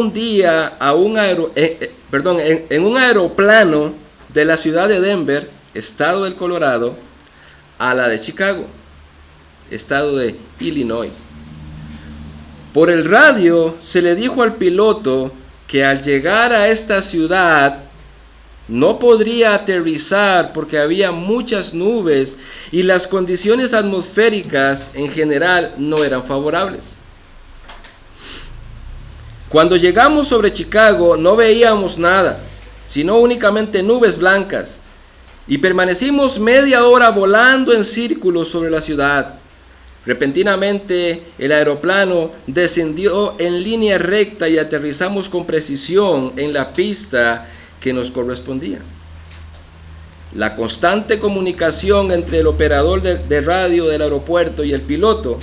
un día a en un aeroplano de la ciudad de Denver, estado del Colorado, a la de Chicago, estado de Illinois. Por el radio se le dijo al piloto que al llegar a esta ciudad no podría aterrizar porque había muchas nubes y las condiciones atmosféricas en general no eran favorables. Cuando llegamos sobre Chicago no veíamos nada, sino únicamente nubes blancas, y permanecimos media hora volando en círculos sobre la ciudad. Repentinamente el aeroplano descendió en línea recta y aterrizamos con precisión en la pista que nos correspondía. La constante comunicación entre el operador de radio del aeropuerto y el piloto,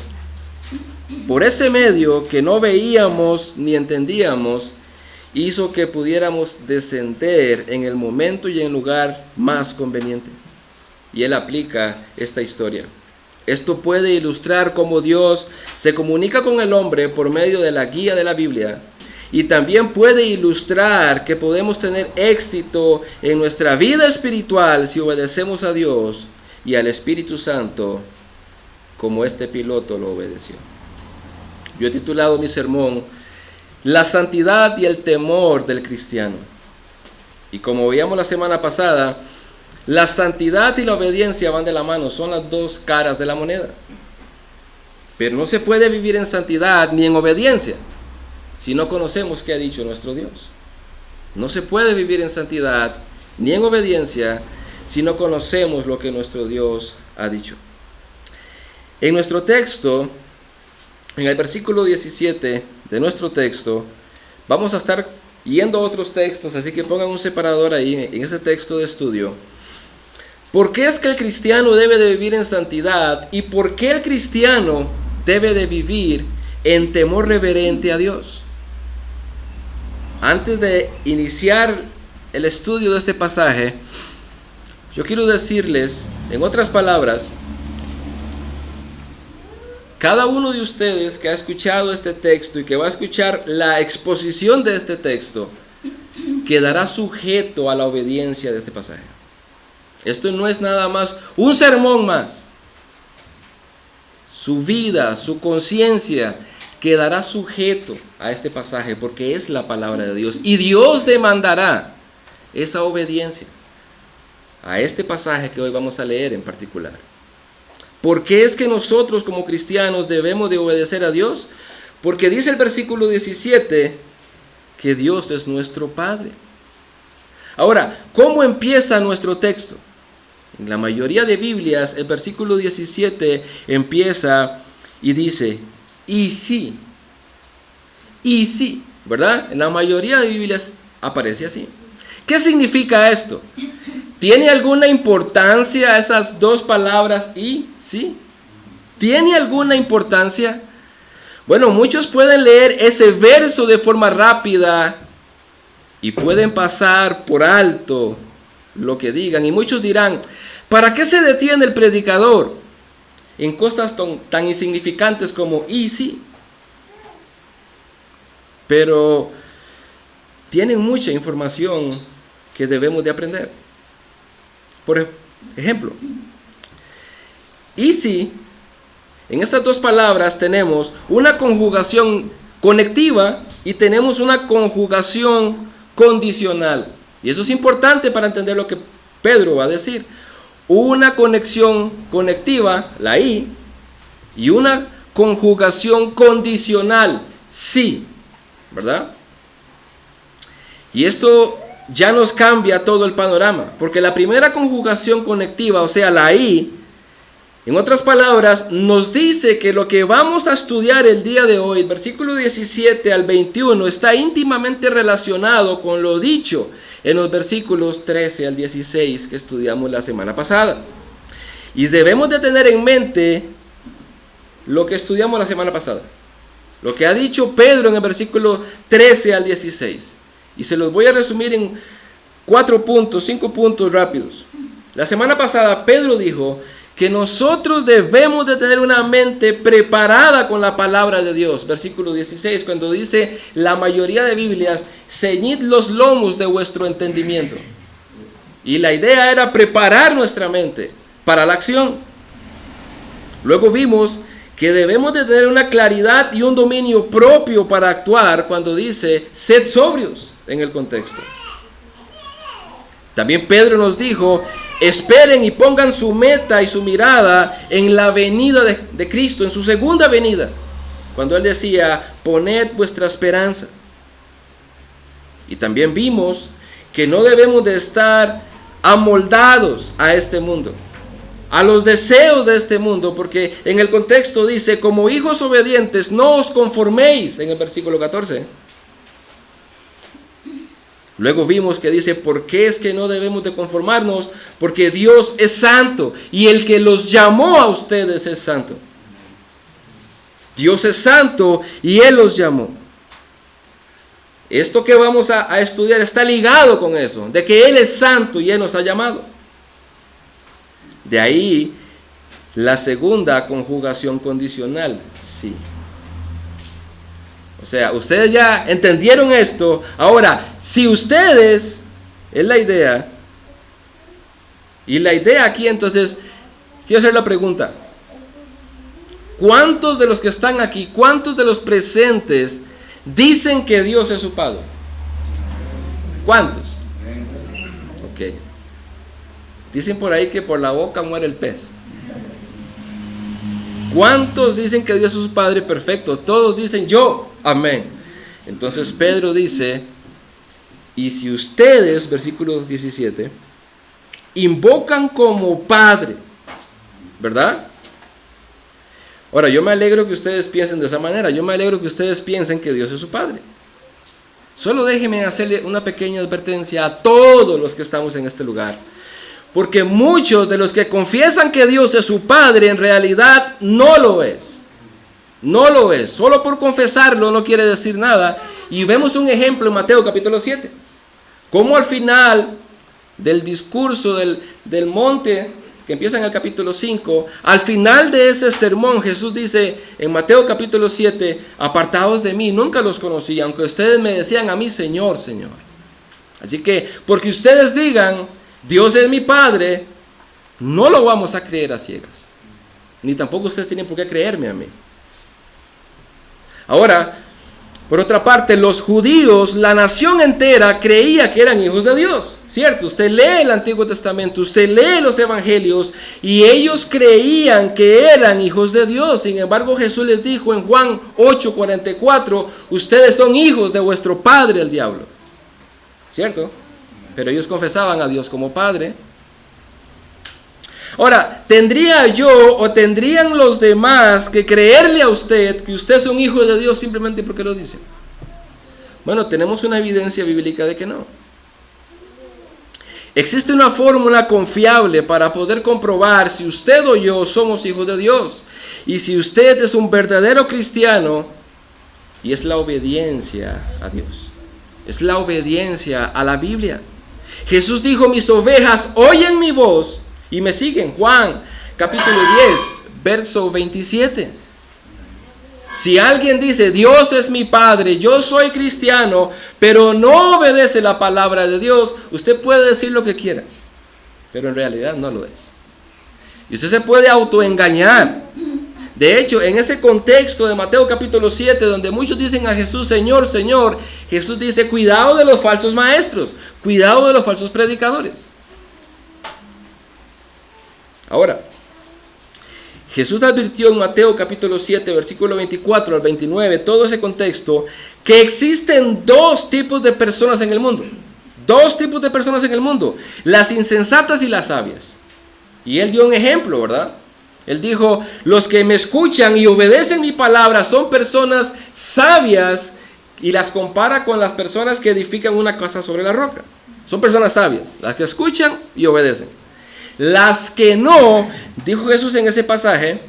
por ese medio que no veíamos ni entendíamos, hizo que pudiéramos descender en el momento y en el lugar más conveniente. Y él aplica esta historia. Esto puede ilustrar cómo Dios se comunica con el hombre por medio de la guía de la Biblia, y también puede ilustrar que podemos tener éxito en nuestra vida espiritual si obedecemos a Dios y al Espíritu Santo como este piloto lo obedeció. Yo he titulado mi sermón La santidad y el temor del cristiano. Y como veíamos la semana pasada, la santidad y la obediencia van de la mano, son las dos caras de la moneda. Pero no se puede vivir en santidad ni en obediencia si no conocemos qué ha dicho nuestro Dios. No se puede vivir en santidad ni en obediencia si no conocemos lo que nuestro Dios ha dicho. En nuestro texto, en el versículo 17 de nuestro texto, vamos a estar yendo a otros textos, así que pongan un separador ahí en ese texto de estudio. ¿Por qué es que el cristiano debe de vivir en santidad y por qué el cristiano debe de vivir en temor reverente a Dios? Antes de iniciar el estudio de este pasaje, yo quiero decirles, en otras palabras, cada uno de ustedes que ha escuchado este texto y que va a escuchar la exposición de este texto, quedará sujeto a la obediencia de este pasaje. Esto no es nada más un sermón más. Su vida, su conciencia quedará sujeto a este pasaje porque es la palabra de Dios. Y Dios demandará esa obediencia a este pasaje que hoy vamos a leer en particular. ¿Por qué es que nosotros como cristianos debemos de obedecer a Dios? Porque dice el versículo 17 que Dios es nuestro Padre. Ahora, ¿cómo empieza nuestro texto? En la mayoría de Biblias, el versículo 17 empieza y dice, y sí, ¿verdad? En la mayoría de Biblias aparece así. ¿Qué significa esto? ¿Tiene alguna importancia esas dos palabras y sí? ¿Tiene alguna importancia? Bueno, muchos pueden leer ese verso de forma rápida y pueden pasar por alto lo que digan. Y muchos dirán, ¿para qué se detiene el predicador en cosas tan insignificantes como y sí? Pero tienen mucha información que debemos de aprender. Por ejemplo, y sí, en estas dos palabras tenemos una conjugación conectiva y tenemos una conjugación condicional. Y eso es importante para entender lo que Pedro va a decir. Una conexión conectiva, la y una conjugación condicional, sí, ¿verdad? Y esto ya nos cambia todo el panorama, porque la primera conjugación conectiva, o sea, la y, en otras palabras, nos dice que lo que vamos a estudiar el día de hoy, versículo 17 al 21, está íntimamente relacionado con lo dicho en los versículos 13 al 16 que estudiamos la semana pasada. Y debemos de tener en mente lo que estudiamos la semana pasada, lo que ha dicho Pedro en el versículo 13 al 16. Y se los voy a resumir en 5 puntos rápidos. La semana pasada Pedro dijo que nosotros debemos de tener una mente preparada con la palabra de Dios. Versículo 16, cuando dice la mayoría de Biblias, ceñid los lomos de vuestro entendimiento. Y la idea era preparar nuestra mente para la acción. Luego vimos que debemos de tener una claridad y un dominio propio para actuar cuando dice, sed sobrios en el contexto. También Pedro nos dijo, esperen y pongan su meta y su mirada en la venida de Cristo, en su segunda venida. Cuando él decía, poned vuestra esperanza. Y también vimos que no debemos de estar amoldados a este mundo, a los deseos de este mundo, porque en el contexto dice, como hijos obedientes, no os conforméis, en el versículo 14. Luego vimos que dice, ¿por qué es que no debemos de conformarnos? Porque Dios es santo y el que los llamó a ustedes es santo. Dios es santo y Él los llamó. Esto que vamos a estudiar está ligado con eso, de que Él es santo y Él nos ha llamado. De ahí la segunda conjugación condicional, sí. O sea, ustedes ya entendieron esto. Ahora, si ustedes, es la idea, y la idea aquí entonces, quiero hacer la pregunta. ¿Cuántos de los que están aquí, cuántos de los presentes dicen que Dios es su Padre? ¿Cuántos? Ok. Dicen por ahí que por la boca muere el pez. ¿Cuántos dicen que Dios es su Padre? Perfecto. Todos dicen yo. Amén. Entonces Pedro dice, y si ustedes, versículo 17, invocan como Padre, ¿verdad? Ahora, yo me alegro que ustedes piensen de esa manera. Yo me alegro que ustedes piensen que Dios es su Padre. Solo déjenme hacerle una pequeña advertencia a todos los que estamos en este lugar. Porque muchos de los que confiesan que Dios es su Padre, en realidad no lo es. No lo es. Solo por confesarlo no quiere decir nada. Y vemos un ejemplo en Mateo capítulo 7. Como al final del discurso del monte, que empieza en el capítulo 5, al final de ese sermón Jesús dice en Mateo capítulo 7, apartaos de mí, nunca los conocí, aunque ustedes me decían a mí, Señor, Señor. Así que, porque ustedes digan, Dios es mi Padre, no lo vamos a creer a ciegas. Ni tampoco ustedes tienen por qué creerme a mí. Ahora, por otra parte, los judíos, la nación entera, creía que eran hijos de Dios, ¿cierto? Usted lee el Antiguo Testamento, usted lee los Evangelios, y ellos creían que eran hijos de Dios. Sin embargo, Jesús les dijo en Juan 8:44, ustedes son hijos de vuestro padre el diablo, ¿cierto? Pero ellos confesaban a Dios como Padre. Ahora, ¿tendría yo o tendrían los demás que creerle a usted que usted es un hijo de Dios simplemente porque lo dice? Bueno, tenemos una evidencia bíblica de que no. Existe una fórmula confiable para poder comprobar si usted o yo somos hijos de Dios. Y si usted es un verdadero cristiano, y es la obediencia a Dios. Es la obediencia a la Biblia. Jesús dijo, mis ovejas oyen mi voz y me siguen. Juan capítulo 10, verso 27. Si alguien dice, Dios es mi Padre, yo soy cristiano, pero no obedece la palabra de Dios, usted puede decir lo que quiera, pero en realidad no lo es. Y usted se puede autoengañar. De hecho, en ese contexto de Mateo capítulo 7, donde muchos dicen a Jesús, Señor, Señor, Jesús dice, cuidado de los falsos maestros, cuidado de los falsos predicadores. Ahora, Jesús advirtió en Mateo capítulo 7, versículo 24 al 29, todo ese contexto, que existen dos tipos de personas en el mundo. Dos tipos de personas en el mundo, las insensatas y las sabias. Y él dio un ejemplo, ¿verdad? Él dijo, los que me escuchan y obedecen mi palabra son personas sabias, y las compara con las personas que edifican una casa sobre la roca. Son personas sabias, las que escuchan y obedecen. Las que no, dijo Jesús en ese pasaje,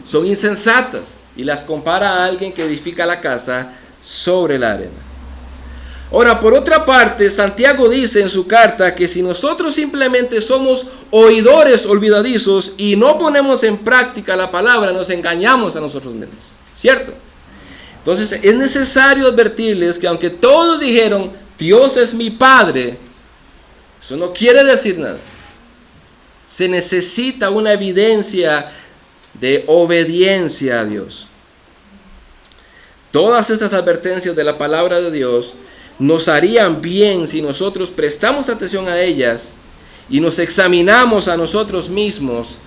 son insensatas, y las compara a alguien que edifica la casa sobre la arena. Ahora, por otra parte, Santiago dice en su carta que si nosotros simplemente somos oidores olvidadizos y no ponemos en práctica la palabra, nos engañamos a nosotros mismos, ¿cierto? Entonces es necesario advertirles que aunque todos dijeron, Dios es mi Padre, eso no quiere decir nada. Se necesita una evidencia de obediencia a Dios. Todas estas advertencias de la palabra de Dios nos harían bien si nosotros prestamos atención a ellas y nos examinamos a nosotros mismos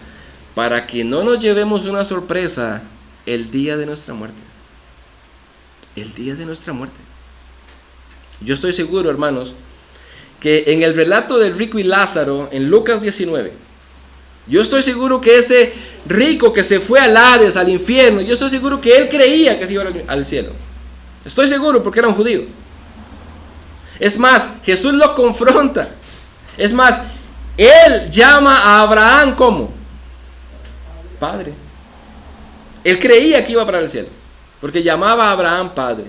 para que no nos llevemos una sorpresa el día de nuestra muerte. El día de nuestra muerte. Yo estoy seguro, hermanos, que en el relato del rico y Lázaro, en Lucas 19, yo estoy seguro que ese rico que se fue al Hades, al infierno, yo estoy seguro que él creía que se iba al cielo. Estoy seguro porque era un judío. Es más, Jesús lo confronta. Es más, él llama a Abraham como Padre. Él creía que iba para el cielo, porque llamaba a Abraham Padre.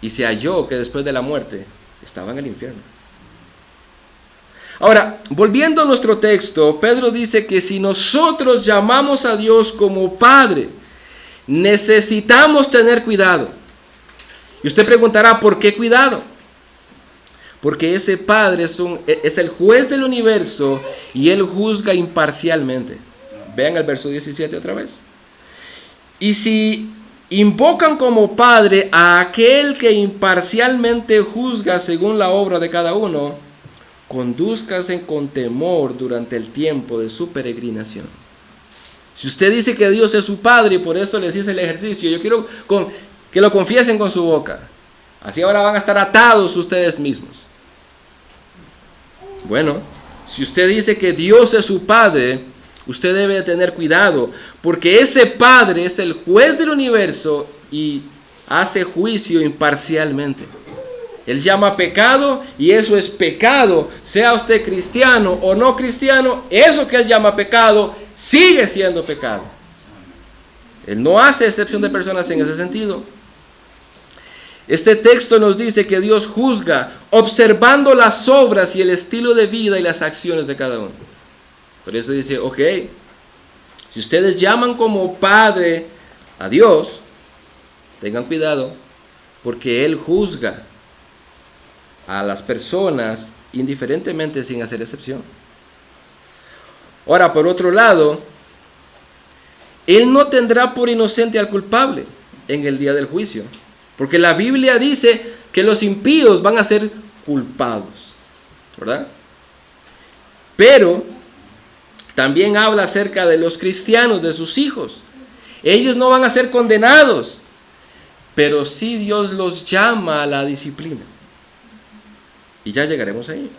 Y se halló que después de la muerte estaba en el infierno. Ahora, volviendo a nuestro texto, Pedro dice que si nosotros llamamos a Dios como Padre, necesitamos tener cuidado. Y usted preguntará, ¿por qué cuidado? Porque ese Padre es el juez del universo y Él juzga imparcialmente. Vean el verso 17 otra vez. Y si invocan como Padre a aquel que imparcialmente juzga según la obra de cada uno, condúzcase con temor durante el tiempo de su peregrinación. Si usted dice que Dios es su Padre y por eso les hice el ejercicio, yo quiero que lo confiesen con su boca. Así ahora van a estar atados ustedes mismos. Bueno, si usted dice que Dios es su Padre, usted debe de tener cuidado, porque ese Padre es el juez del universo y hace juicio imparcialmente. Él llama pecado y eso es pecado, sea usted cristiano o no cristiano, eso que Él llama pecado sigue siendo pecado. Él no hace excepción de personas en ese sentido. Este texto nos dice que Dios juzga observando las obras y el estilo de vida y las acciones de cada uno. Por eso dice, ok, si ustedes llaman como Padre a Dios, tengan cuidado, porque Él juzga a las personas indiferentemente sin hacer excepción. Ahora, por otro lado, Él no tendrá por inocente al culpable en el día del juicio, porque la Biblia dice que los impíos van a ser culpados, ¿verdad? Pero también habla acerca de los cristianos, de sus hijos. Ellos no van a ser condenados, pero sí Dios los llama a la disciplina. Y ya llegaremos ahí.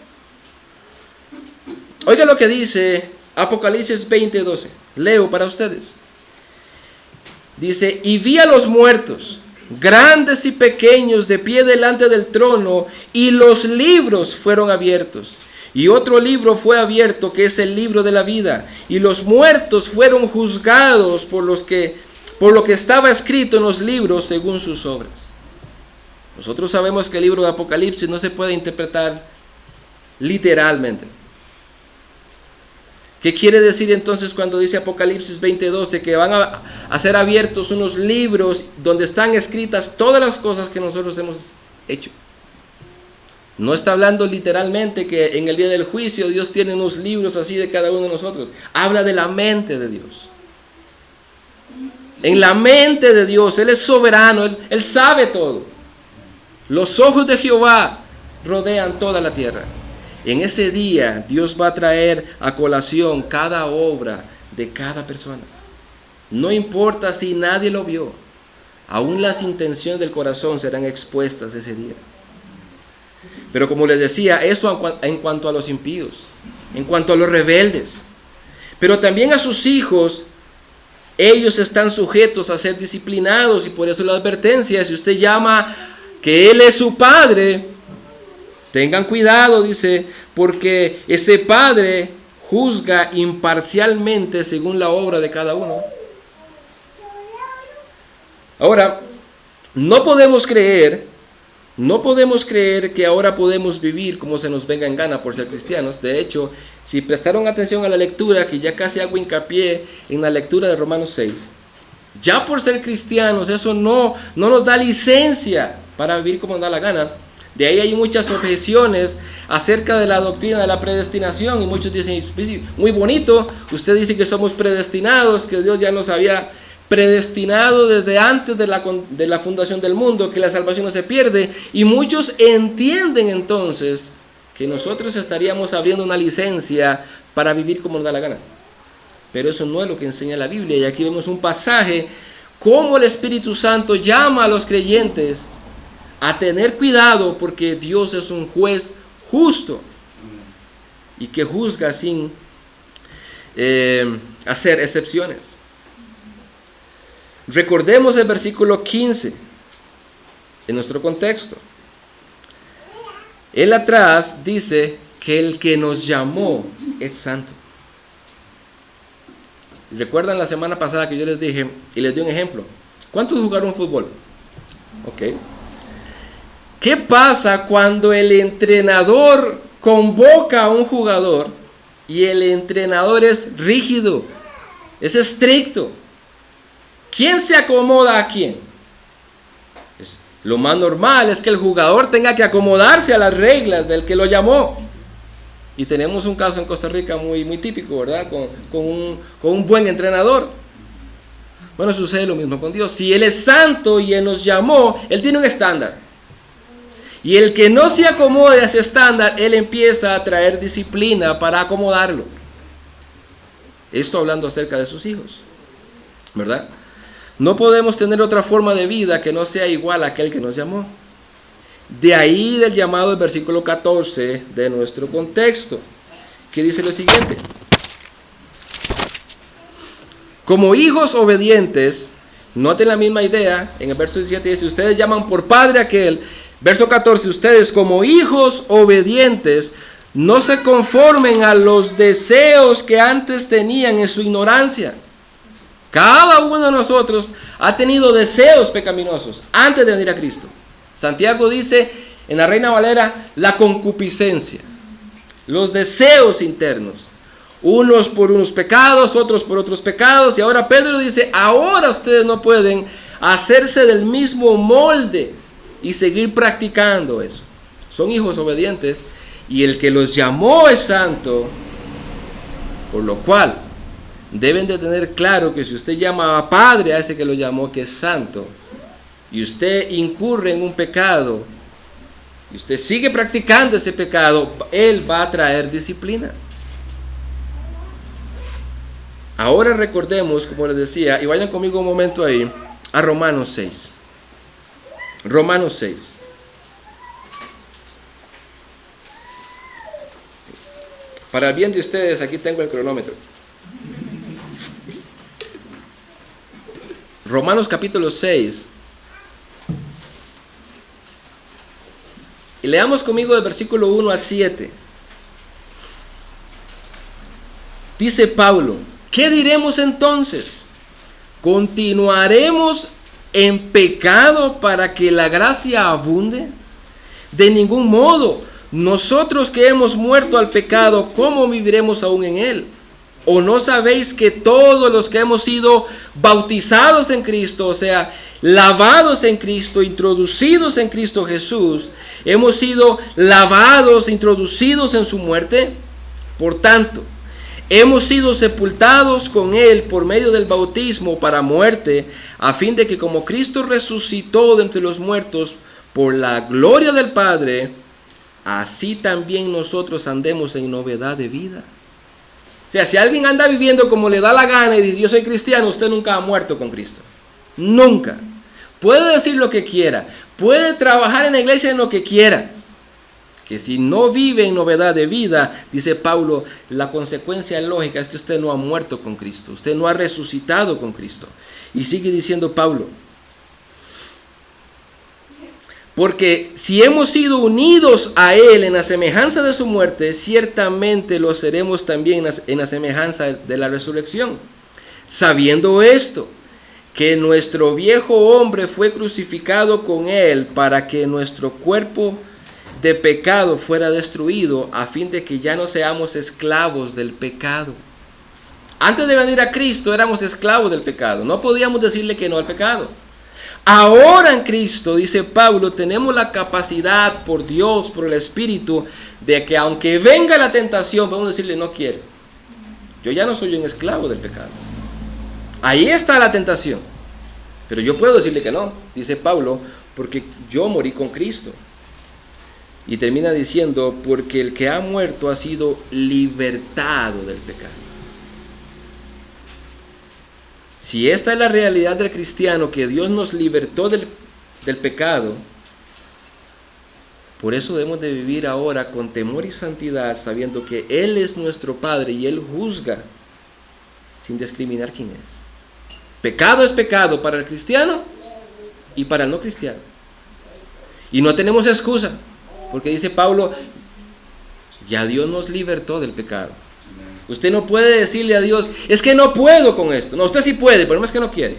Oiga lo que dice Apocalipsis 20:12. Leo para ustedes. Dice, y vi a los muertos, grandes y pequeños, de pie delante del trono, y los libros fueron abiertos. Y otro libro fue abierto, que es el libro de la vida. Y los muertos fueron juzgados por lo que estaba escrito en los libros según sus obras. Nosotros sabemos que el libro de Apocalipsis no se puede interpretar literalmente. ¿Qué quiere decir entonces cuando dice Apocalipsis 20:12 que van a ser abiertos unos libros donde están escritas todas las cosas que nosotros hemos hecho? No está hablando literalmente que en el día del juicio Dios tiene unos libros así de cada uno de nosotros. Habla de la mente de Dios. En la mente de Dios, Él es soberano, Él sabe todo. Los ojos de Jehová rodean toda la tierra. En ese día Dios va a traer a colación cada obra de cada persona. No importa si nadie lo vio, aún las intenciones del corazón serán expuestas ese día. Pero como les decía, eso en cuanto a los impíos, en cuanto a los rebeldes. Pero también a sus hijos, ellos están sujetos a ser disciplinados, y por eso la advertencia: si usted llama que Él es su Padre, tengan cuidado, dice, porque ese Padre juzga imparcialmente según la obra de cada uno. Ahora, no podemos creer No podemos creer que ahora podemos vivir como se nos venga en gana por ser cristianos. De hecho, si prestaron atención a la lectura, que ya casi hago hincapié en la lectura de Romanos 6, ya por ser cristianos, eso no nos da licencia para vivir como nos da la gana. De ahí hay muchas objeciones acerca de la doctrina de la predestinación, y muchos dicen, muy bonito, usted dice que somos predestinados, que Dios ya nos había predestinado desde antes de la fundación del mundo, que la salvación no se pierde, y muchos entienden entonces que nosotros estaríamos abriendo una licencia para vivir como nos da la gana. Pero eso no es lo que enseña la Biblia, y aquí vemos un pasaje cómo el Espíritu Santo llama a los creyentes a tener cuidado, porque Dios es un juez justo y que juzga sin hacer excepciones. Recordemos el versículo 15 en nuestro contexto. Él atrás dice que el que nos llamó es santo. ¿Recuerdan la semana pasada que yo les dije y les di un ejemplo? ¿Cuántos jugaron fútbol? Ok. ¿Qué pasa cuando el entrenador convoca a un jugador y el entrenador es rígido, es estricto? ¿Quién se acomoda a quién? Lo más normal es que el jugador tenga que acomodarse a las reglas del que lo llamó. Y tenemos un caso en Costa Rica muy típico, ¿verdad? Con un buen entrenador. Bueno, sucede lo mismo con Dios. Si Él es santo y Él nos llamó, Él tiene un estándar. Y el que no se acomode a ese estándar, Él empieza a traer disciplina para acomodarlo. Esto hablando acerca de sus hijos, ¿verdad? No podemos tener otra forma de vida que no sea igual a aquel que nos llamó. De ahí del llamado del versículo 14 de nuestro contexto, que dice lo siguiente: como hijos obedientes, noten la misma idea, en el verso 17 dice, ustedes llaman por padre a aquel. Verso 14, ustedes como hijos obedientes, no se conformen a los deseos que antes tenían en su ignorancia. Cada uno de nosotros ha tenido deseos pecaminosos antes de venir a Cristo. Santiago dice en la Reina Valera, la concupiscencia, los deseos internos, unos por unos pecados, otros por otros pecados, y ahora Pedro dice, ahora ustedes no pueden hacerse del mismo molde y seguir practicando eso. Son hijos obedientes y el que los llamó es santo, por lo cual deben de tener claro que si usted llama a padre a ese que lo llamó, que es santo, y usted incurre en un pecado, y usted sigue practicando ese pecado, Él va a traer disciplina. Ahora recordemos, como les decía, y vayan conmigo un momento ahí, a Romanos 6. Romanos 6. Para el bien de ustedes, aquí tengo el cronómetro. Romanos capítulo 6. Y leamos conmigo del versículo 1 al 7. Dice Pablo, ¿qué diremos entonces? ¿Continuaremos en pecado para que la gracia abunde? De ningún modo. Nosotros que hemos muerto al pecado, ¿cómo viviremos aún en él? ¿O no sabéis que todos los que hemos sido bautizados en Cristo, o sea, lavados en Cristo, introducidos en Cristo Jesús, hemos sido lavados, introducidos en su muerte? Por tanto, hemos sido sepultados con Él por medio del bautismo para muerte, a fin de que como Cristo resucitó de entre los muertos por la gloria del Padre, así también nosotros andemos en novedad de vida. O sea, si alguien anda viviendo como le da la gana y dice, yo soy cristiano, usted nunca ha muerto con Cristo. Nunca. Puede decir lo que quiera, puede trabajar en la iglesia en lo que quiera, que si no vive en novedad de vida, dice Pablo, la consecuencia lógica es que usted no ha muerto con Cristo, usted no ha resucitado con Cristo. Y sigue diciendo Pablo, porque si hemos sido unidos a Él en la semejanza de su muerte, ciertamente lo seremos también en la semejanza de la resurrección. Sabiendo esto, que nuestro viejo hombre fue crucificado con él para que nuestro cuerpo de pecado fuera destruido, a fin de que ya no seamos esclavos del pecado. Antes de venir a Cristo éramos esclavos del pecado, no podíamos decirle que no al pecado. Ahora en Cristo, dice Pablo, tenemos la capacidad por Dios, por el Espíritu, de que aunque venga la tentación, podemos decirle no quiero. Yo ya no soy un esclavo del pecado. Ahí está la tentación. Pero yo puedo decirle que no, dice Pablo, porque yo morí con Cristo. Y termina diciendo, porque el que ha muerto ha sido libertado del pecado. Si esta es la realidad del cristiano, que Dios nos libertó del pecado, por eso debemos de vivir ahora con temor y santidad, sabiendo que Él es nuestro Padre y Él juzga sin discriminar quién es. Pecado es pecado para el cristiano y para el no cristiano. Y no tenemos excusa, porque dice Pablo, ya Dios nos libertó del pecado. Usted no puede decirle a Dios, es que no puedo con esto. No, usted sí puede, pero no es que no quiere.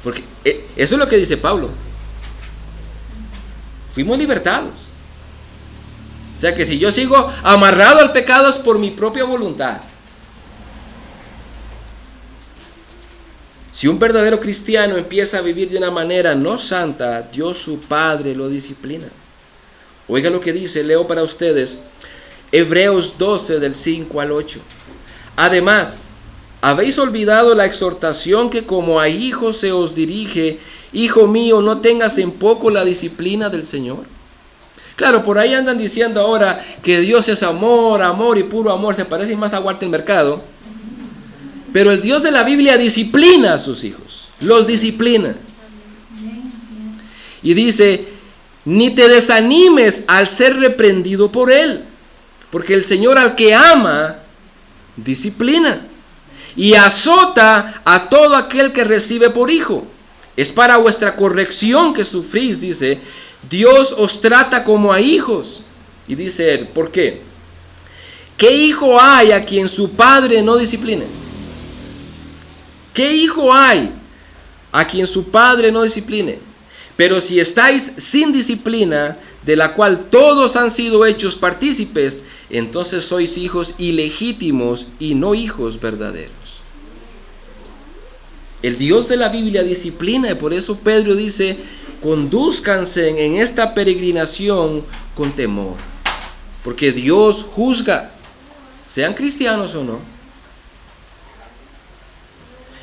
Porque eso es lo que dice Pablo. Fuimos libertados. O sea que si yo sigo amarrado al pecado es por mi propia voluntad. Si un verdadero cristiano empieza a vivir de una manera no santa, Dios su Padre lo disciplina. Oiga lo que dice, leo para ustedes, Hebreos 12 del 5 al 8. Además, habéis olvidado la exhortación que como a hijos se os dirige, hijo mío, no tengas en poco la disciplina del Señor. Claro, por ahí andan diciendo ahora que Dios es amor, amor y puro amor, se parece más a Walter Mercado. Pero el Dios de la Biblia disciplina a sus hijos, los disciplina. Y dice, ni te desanimes al ser reprendido por Él, porque el Señor al que ama, disciplina y azota a todo aquel que recibe por hijo. Es para vuestra corrección que sufrís, dice. Dios os trata como a hijos. Y dice él, ¿por qué? ¿Qué hijo hay a quien su padre no discipline? ¿Qué hijo hay a quien su padre no discipline? Pero si estáis sin disciplina, de la cual todos han sido hechos partícipes, entonces sois hijos ilegítimos y no hijos verdaderos. El Dios de la Biblia disciplina, y por eso Pedro dice, condúzcanse en esta peregrinación con temor, porque Dios juzga, sean cristianos o no.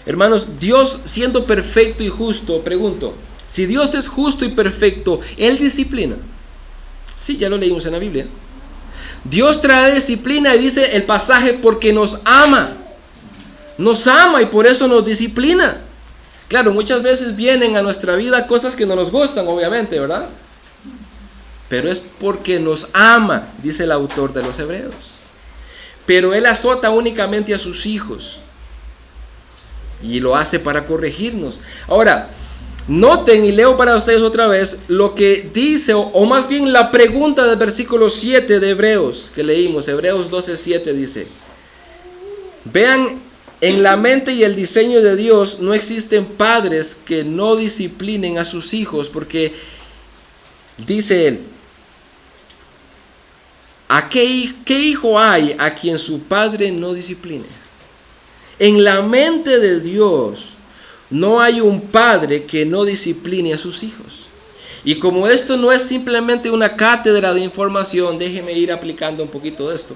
Hermanos, Dios siendo perfecto y justo, pregunto, si Dios es justo y perfecto, ¿Él disciplina? Sí, ya lo leímos en la Biblia. Dios trae disciplina y dice el pasaje porque nos ama. Nos ama y por eso nos disciplina. Claro, muchas veces vienen a nuestra vida cosas que no nos gustan, obviamente, ¿verdad? Pero es porque nos ama, dice el autor de los Hebreos. Pero Él azota únicamente a sus hijos. Y lo hace para corregirnos. Ahora, noten y leo para ustedes otra vez lo que dice, o más bien la pregunta del versículo 7 de Hebreos que leímos. Hebreos 12:7 dice, vean, en la mente y el diseño de Dios no existen padres que no disciplinen a sus hijos, porque dice él, ¿qué hijo hay a quien su padre no discipline? En la mente de Dios no hay un padre que no discipline a sus hijos. Y como esto no es simplemente una cátedra de información, déjeme ir aplicando un poquito de esto.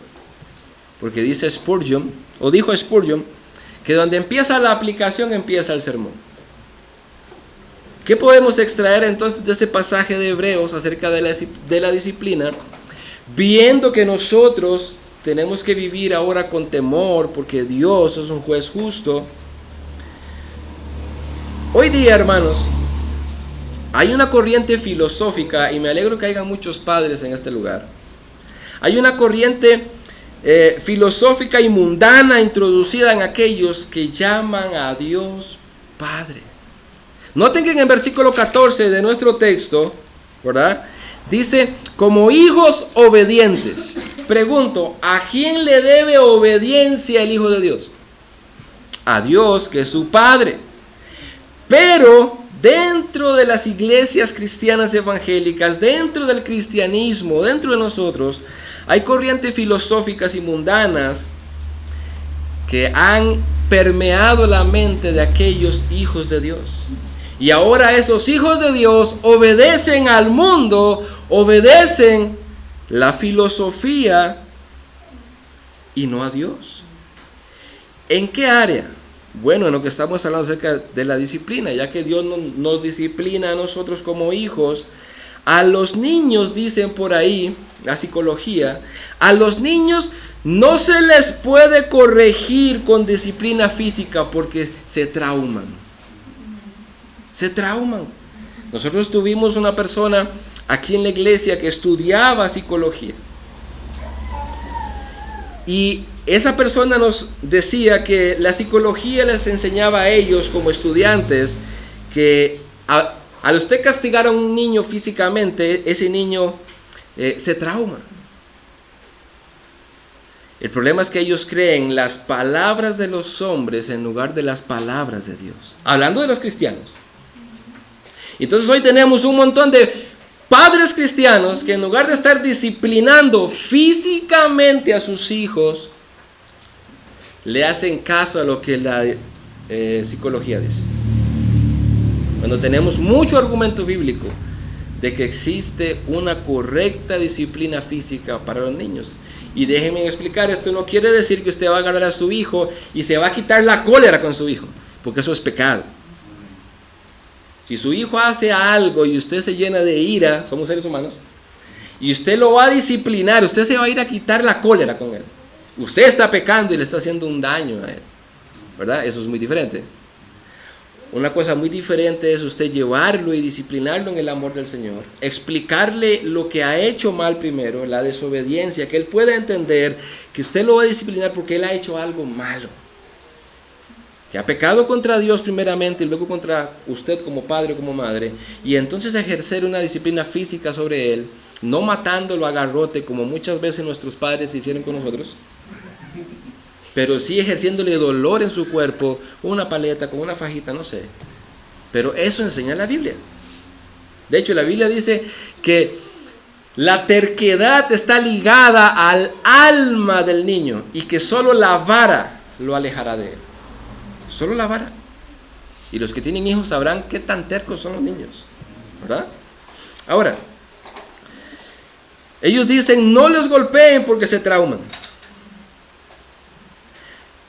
Porque dice Spurgeon, o dijo Spurgeon, que donde empieza la aplicación empieza el sermón. ¿Qué podemos extraer entonces de este pasaje de Hebreos acerca de la disciplina? Viendo que nosotros tenemos que vivir ahora con temor porque Dios es un juez justo. Hoy día, hermanos, hay una corriente filosófica, y me alegro que haya muchos padres en este lugar. Hay una corriente filosófica y mundana introducida en aquellos que llaman a Dios Padre. Noten que en el versículo 14 de nuestro texto, ¿verdad? Dice, como hijos obedientes. Pregunto, ¿a quién le debe obediencia el Hijo de Dios? a Dios, que es su Padre. Pero dentro de las iglesias cristianas evangélicas, dentro del cristianismo, dentro de nosotros, hay corrientes filosóficas y mundanas que han permeado la mente de aquellos hijos de Dios. Y ahora esos hijos de Dios obedecen al mundo, obedecen la filosofía y no a Dios. ¿En qué área? Bueno, en lo que estamos hablando acerca de la disciplina, ya que Dios nos disciplina a nosotros como hijos. A los niños, dicen por ahí, la psicología, a los niños no se les puede corregir con disciplina física porque se trauman. Se trauman. Nosotros tuvimos una persona aquí en la iglesia que estudiaba psicología. Y esa persona nos decía que la psicología les enseñaba a ellos como estudiantes que al usted castigar a un niño físicamente, ese niño se trauma. El problema es que ellos creen las palabras de los hombres en lugar de las palabras de Dios. Hablando de los cristianos. Entonces hoy tenemos un montón de padres cristianos que en lugar de estar disciplinando físicamente a sus hijos, le hacen caso a lo que la psicología dice. Cuando tenemos mucho argumento bíblico de que existe una correcta disciplina física para los niños. Y déjenme explicar, esto no quiere decir que usted va a agarrar a su hijo y se va a quitar la cólera con su hijo, porque eso es pecado. Si su hijo hace algo y usted se llena de ira, somos seres humanos, y usted lo va a disciplinar, usted se va a ir a quitar la cólera con él. Usted está pecando y le está haciendo un daño a él, ¿verdad? Eso es muy diferente. Una cosa muy diferente es usted llevarlo y disciplinarlo en el amor del Señor, explicarle lo que ha hecho mal primero, la desobediencia, que él pueda entender que usted lo va a disciplinar porque él ha hecho algo malo, que ha pecado contra Dios primeramente y luego contra usted como padre o como madre, y entonces ejercer una disciplina física sobre él, no matándolo a garrote como muchas veces nuestros padres hicieron con nosotros, pero sí ejerciéndole dolor en su cuerpo, una paleta, con una fajita, no sé. Pero eso enseña la Biblia. De hecho, la Biblia dice que la terquedad está ligada al alma del niño y que solo la vara lo alejará de él. Solo la vara. Y los que tienen hijos sabrán qué tan tercos son los niños, ¿verdad? Ahora, ellos dicen, no los golpeen porque se trauman.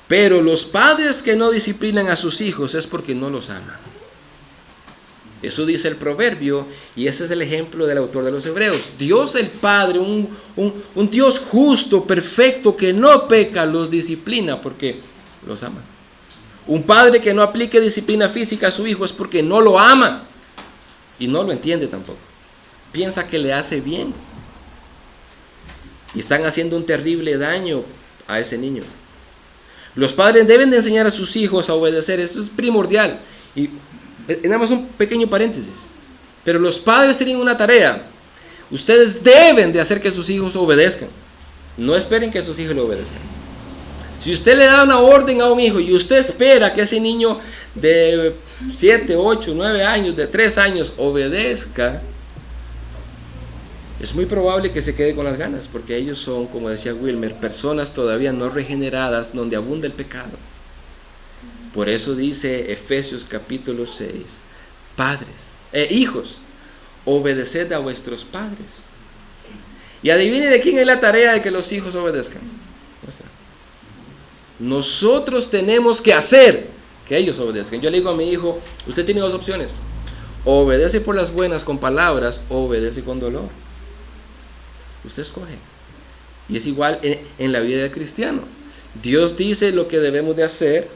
Pero los padres que no disciplinan a sus hijos es porque no los aman. Eso dice el proverbio y ese es el ejemplo del autor de los Hebreos. Dios el Padre, un Dios justo, perfecto, que no peca, los disciplina porque los ama. Un padre que no aplique disciplina física a su hijo es porque no lo ama y no lo entiende tampoco. Piensa que le hace bien y están haciendo un terrible daño a ese niño. Los padres deben de enseñar a sus hijos a obedecer, eso es primordial. Y nada más un pequeño paréntesis. Pero los padres tienen una tarea. Ustedes deben de hacer que sus hijos obedezcan. No esperen que sus hijos le obedezcan. Si usted le da una orden a un hijo y usted espera que ese niño de 7, 8, 9 años, de 3 años obedezca, es muy probable que se quede con las ganas, porque ellos son, como decía Wilmer, personas todavía no regeneradas donde abunda el pecado. Por eso dice Efesios capítulo 6, hijos, obedeced a vuestros padres. Y adivine de quién es la tarea de que los hijos obedezcan. Nosotros tenemos que hacer que ellos obedezcan. Yo le digo a mi hijo, usted tiene 2 opciones: obedece por las buenas con palabras o obedece con dolor. Usted escoge. Y es igual en la vida del cristiano. Dios dice lo que debemos de hacer.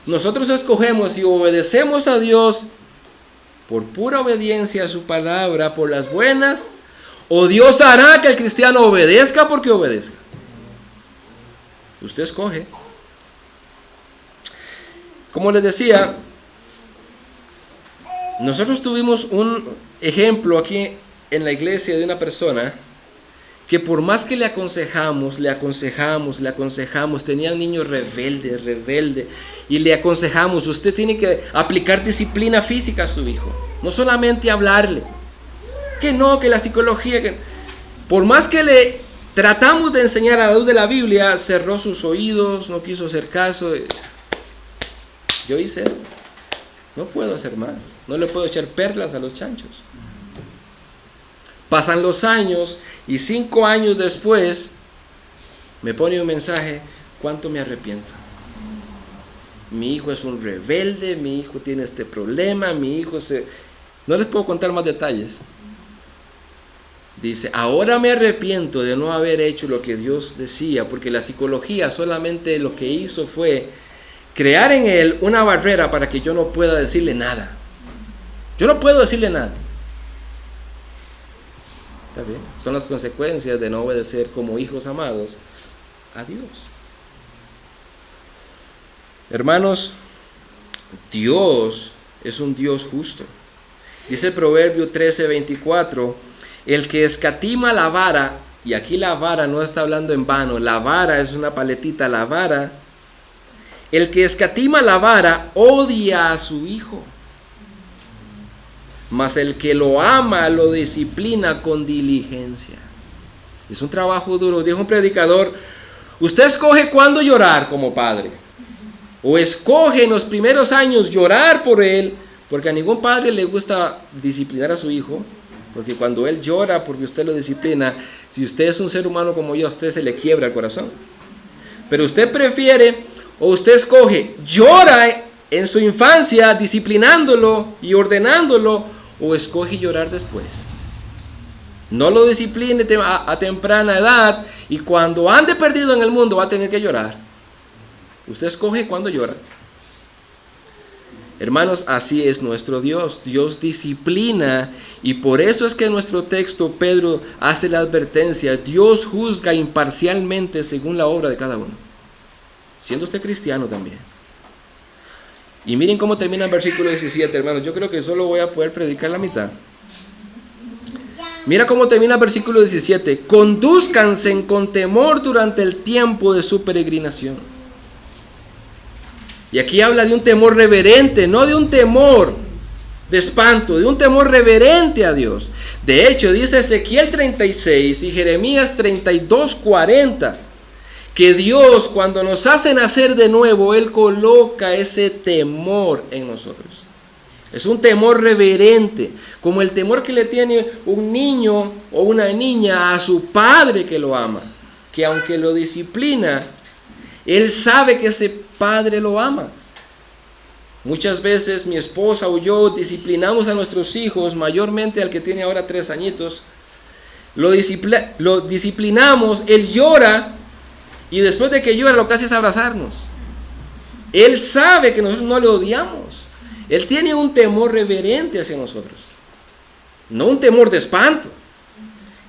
Nosotros escogemos si obedecemos a Dios por pura obediencia a su palabra, por las buenas, o Dios hará que el cristiano obedezca porque obedezca. Usted escoge. Como les decía, nosotros tuvimos un ejemplo aquí en la iglesia de una persona que por más que le aconsejamos, tenía un niño rebelde, y le aconsejamos, usted tiene que aplicar disciplina física a su hijo, no solamente hablarle, que no, que la psicología, que por más que le tratamos de enseñar a la luz de la Biblia, cerró sus oídos, no quiso hacer caso. Yo hice esto, no puedo hacer más, no le puedo echar perlas a los chanchos. Pasan los años y 5 años después me pone un mensaje: ¿cuánto me arrepiento? Mi hijo es un rebelde, mi hijo tiene este problema, mi hijo se... No les puedo contar más detalles. Dice, ahora me arrepiento de no haber hecho lo que Dios decía, porque la psicología solamente lo que hizo fue crear en él una barrera para que yo no pueda decirle nada. Yo no puedo decirle nada. ¿Está bien? Son las consecuencias de no obedecer como hijos amados a Dios. Hermanos, Dios es un Dios justo. Dice el Proverbio 13:24, el que escatima la vara, y aquí la vara no está hablando en vano, la vara es una paletita, la vara, el que escatima la vara odia a su hijo, mas el que lo ama lo disciplina con diligencia. Es un trabajo duro. Dijo un predicador, usted escoge cuándo llorar como padre, o escoge en los primeros años llorar por él, porque a ningún padre le gusta disciplinar a su hijo, porque cuando él llora porque usted lo disciplina, si usted es un ser humano como yo, a usted se le quiebra el corazón. Pero usted prefiere, o usted escoge, llora en su infancia disciplinándolo y ordenándolo, o escoge llorar después. No lo discipline a temprana edad, y cuando ande perdido en el mundo va a tener que llorar. Usted escoge cuándo llora. Hermanos, así es nuestro Dios. Dios disciplina, y por eso es que en nuestro texto Pedro hace la advertencia: Dios juzga imparcialmente según la obra de cada uno, siendo usted cristiano también. Y miren cómo termina el versículo 17, hermanos. Yo creo que solo voy a poder predicar la mitad. Mira cómo termina el versículo 17. Condúzcanse con temor durante el tiempo de su peregrinación. Y aquí habla de un temor reverente, no de un temor de espanto, de un temor reverente a Dios. De hecho, dice Ezequiel 36 y Jeremías 32:40, que Dios, cuando nos hace nacer de nuevo, Él coloca ese temor en nosotros. Es un temor reverente, como el temor que le tiene un niño o una niña a su padre que lo ama, que aunque lo disciplina, él sabe que ese padre lo ama. Muchas veces mi esposa o yo disciplinamos a nuestros hijos, mayormente al que tiene ahora 3 añitos, lo disciplinamos, él llora, y después de que llora lo que hace es abrazarnos. Él sabe que nosotros no le odiamos. Él tiene un temor reverente hacia nosotros, no un temor de espanto.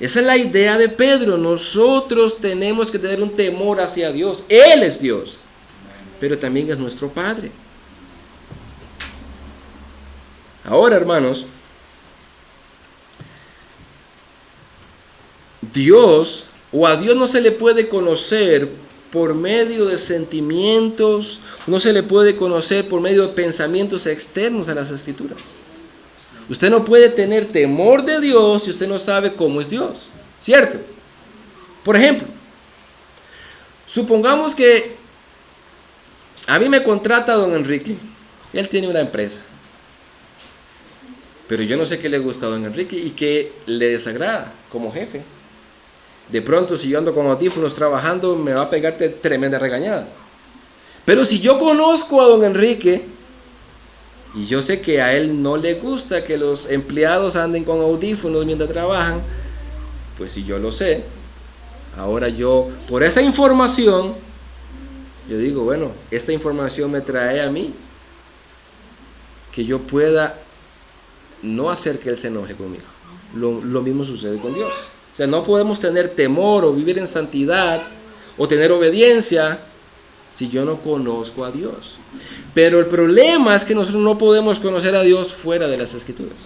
Esa es la idea de Pedro. Nosotros tenemos que tener un temor hacia Dios. Él es Dios, pero también es nuestro Padre. Ahora, hermanos, Dios, o a Dios no se le puede conocer por medio de sentimientos, no se le puede conocer por medio de pensamientos externos a las Escrituras. Usted no puede tener temor de Dios si usted no sabe cómo es Dios, ¿cierto? Por ejemplo, supongamos que a mí me contrata don Enrique. Él tiene una empresa, pero yo no sé qué le gusta a don Enrique y qué le desagrada como jefe. De pronto, si yo ando con audífonos trabajando, me va a pegar tremenda regañada. Pero si yo conozco a don Enrique y yo sé que a él no le gusta que los empleados anden con audífonos mientras trabajan, pues si yo lo sé, ahora yo, por esa información, yo digo, bueno, esta información me trae a mí que yo pueda no hacer que él se enoje conmigo. Lo mismo sucede con Dios. O sea, no podemos tener temor o vivir en santidad o tener obediencia si yo no conozco a Dios. Pero el problema es que nosotros no podemos conocer a Dios fuera de las Escrituras.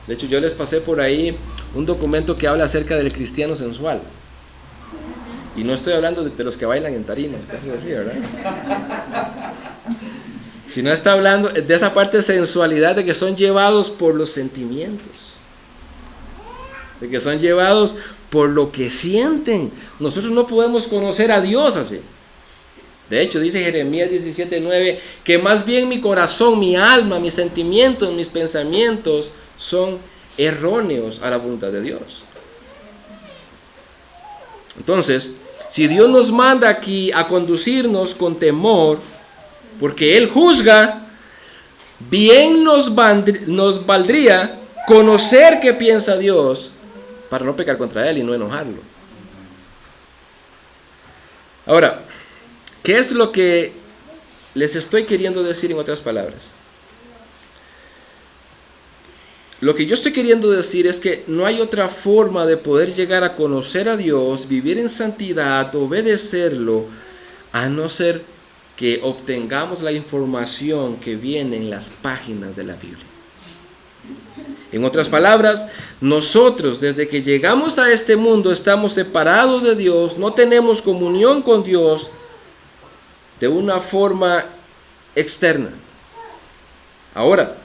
De hecho, yo les pasé por ahí un documento que habla acerca del cristiano sensual. Y no estoy hablando de los que bailan en tarimas, cosas así, ¿verdad? Sino está hablando de esa parte de sensualidad, de que son llevados por los sentimientos, de que son llevados por lo que sienten. Nosotros no podemos conocer a Dios así. De hecho, dice Jeremías 17:9, que más bien mi corazón, mi alma, mis sentimientos, mis pensamientos son erróneos a la voluntad de Dios. Entonces, si Dios nos manda aquí a conducirnos con temor, porque Él juzga, bien nos valdría conocer qué piensa Dios para no pecar contra Él y no enojarlo. Ahora, ¿qué es lo que les estoy queriendo decir en otras palabras? Lo que yo estoy queriendo decir es que no hay otra forma de poder llegar a conocer a Dios, vivir en santidad, obedecerlo, a no ser que obtengamos la información que viene en las páginas de la Biblia. En otras palabras, nosotros desde que llegamos a este mundo estamos separados de Dios, no tenemos comunión con Dios de una forma externa. Ahora,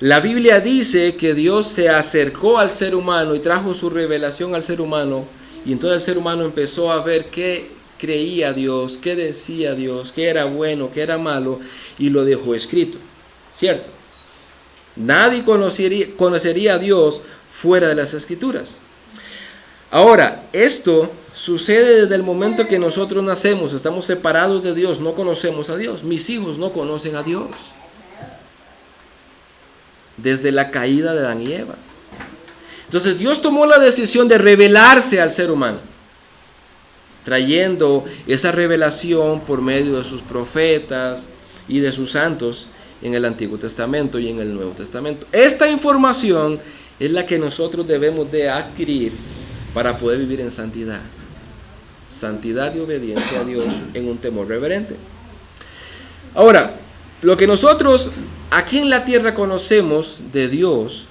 la Biblia dice que Dios se acercó al ser humano y trajo su revelación al ser humano, y entonces el ser humano empezó a ver qué creía Dios, qué decía Dios, qué era bueno, qué era malo, y lo dejó escrito, ¿cierto? Nadie conocería a Dios fuera de las Escrituras. Ahora, esto sucede desde el momento que nosotros nacemos, estamos separados de Dios, no conocemos a Dios. Mis hijos no conocen a Dios. Desde la caída de Adán y Eva. Entonces Dios tomó la decisión de revelarse al ser humano, trayendo esa revelación por medio de sus profetas y de sus santos en el Antiguo Testamento y en el Nuevo Testamento. Esta información es la que nosotros debemos de adquirir para poder vivir en santidad. Santidad y obediencia a Dios en un temor reverente. Ahora, lo que nosotros aquí en la tierra conocemos de Dios,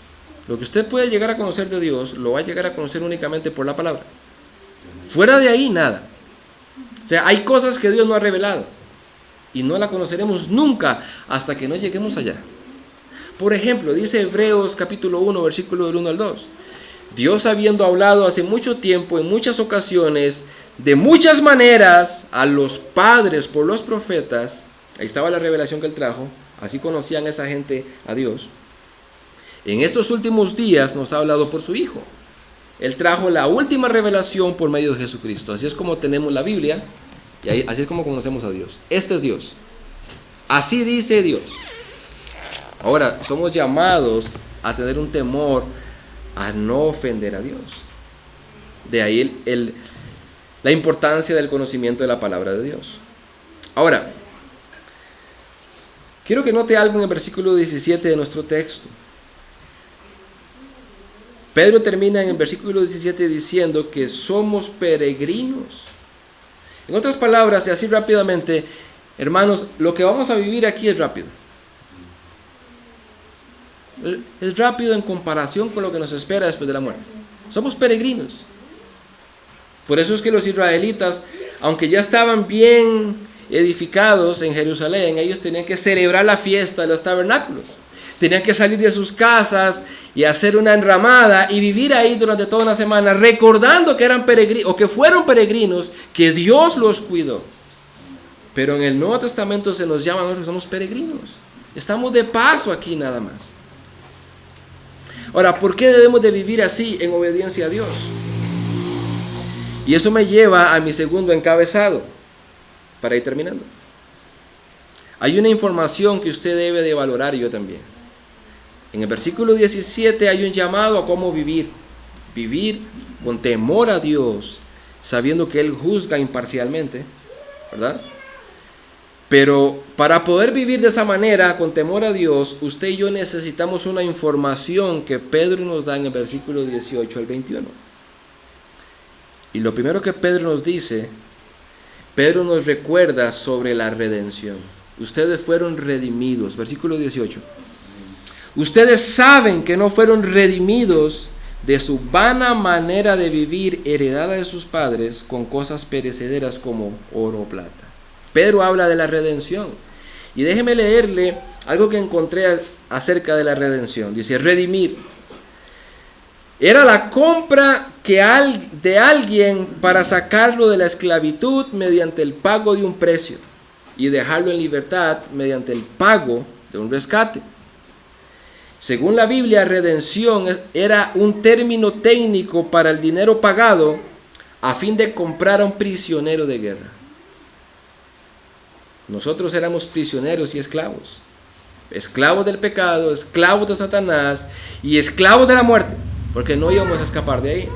lo que usted puede llegar a conocer de Dios, lo va a llegar a conocer únicamente por la palabra. Fuera de ahí, nada. O sea, hay cosas que Dios no ha revelado y no la conoceremos nunca hasta que no lleguemos allá. Por ejemplo, dice Hebreos capítulo 1, versículo del 1 al 2. Dios, habiendo hablado hace mucho tiempo, en muchas ocasiones, de muchas maneras, a los padres por los profetas, ahí estaba la revelación que Él trajo, así conocían esa gente a Dios. En estos últimos días nos ha hablado por su Hijo. Él trajo la última revelación por medio de Jesucristo. Así es como tenemos la Biblia y así es como conocemos a Dios. Este es Dios. Así dice Dios. Ahora, somos llamados a tener un temor a no ofender a Dios. De ahí la importancia del conocimiento de la palabra de Dios. Ahora, quiero que note algo en el versículo 17 de nuestro texto. Pedro termina en el versículo 17 diciendo que somos peregrinos. En otras palabras, y así rápidamente, hermanos, lo que vamos a vivir aquí es rápido. Es rápido en comparación con lo que nos espera después de la muerte. Somos peregrinos. Por eso es que los israelitas, aunque ya estaban bien edificados en Jerusalén, ellos tenían que celebrar la fiesta de los tabernáculos. Tenían que salir de sus casas y hacer una enramada y vivir ahí durante toda una semana, recordando que eran peregrinos o que fueron peregrinos, que Dios los cuidó. Pero en el Nuevo Testamento se nos llama a nosotros, somos peregrinos. Estamos de paso aquí nada más. Ahora, ¿por qué debemos de vivir así en obediencia a Dios? Y eso me lleva a mi segundo encabezado, para ir terminando. Hay una información que usted debe de valorar y yo también. En el versículo 17 hay un llamado a cómo vivir. Vivir con temor a Dios, sabiendo que Él juzga imparcialmente, ¿verdad? Pero para poder vivir de esa manera, con temor a Dios, usted y yo necesitamos una información que Pedro nos da en el versículo 18 al 21. Y lo primero que Pedro nos dice, Pedro nos recuerda sobre la redención. Ustedes fueron redimidos, versículo 18. Ustedes saben que no fueron redimidos de su vana manera de vivir heredada de sus padres con cosas perecederas como oro o plata. Pedro habla de la redención. Y déjeme leerle algo que encontré acerca de la redención. Dice, redimir. Era la compra de alguien para sacarlo de la esclavitud mediante el pago de un precio y dejarlo en libertad mediante el pago de un rescate. Según la Biblia, redención era un término técnico para el dinero pagado a fin de comprar a un prisionero de guerra. Nosotros éramos prisioneros y esclavos. Esclavos del pecado, esclavos de Satanás y esclavos de la muerte, porque no íbamos a escapar de ahí.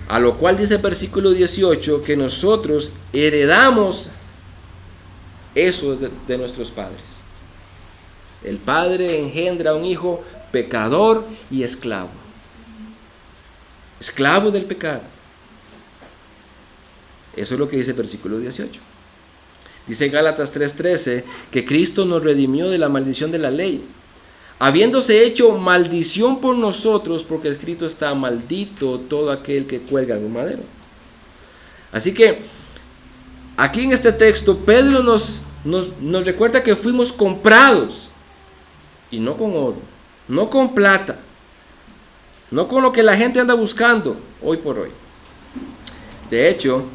A lo cual dice el versículo 18 que nosotros heredamos eso de nuestros padres. El padre engendra a un hijo pecador y esclavo. Esclavo del pecado. Eso es lo que dice el versículo 18. Dice Gálatas 3:13 que Cristo nos redimió de la maldición de la ley, habiéndose hecho maldición por nosotros, porque escrito está: maldito todo aquel que cuelga en un madero. Así que aquí en este texto Pedro nos recuerda que fuimos comprados, y no con oro, no con plata, no con lo que la gente anda buscando hoy por hoy. De hecho,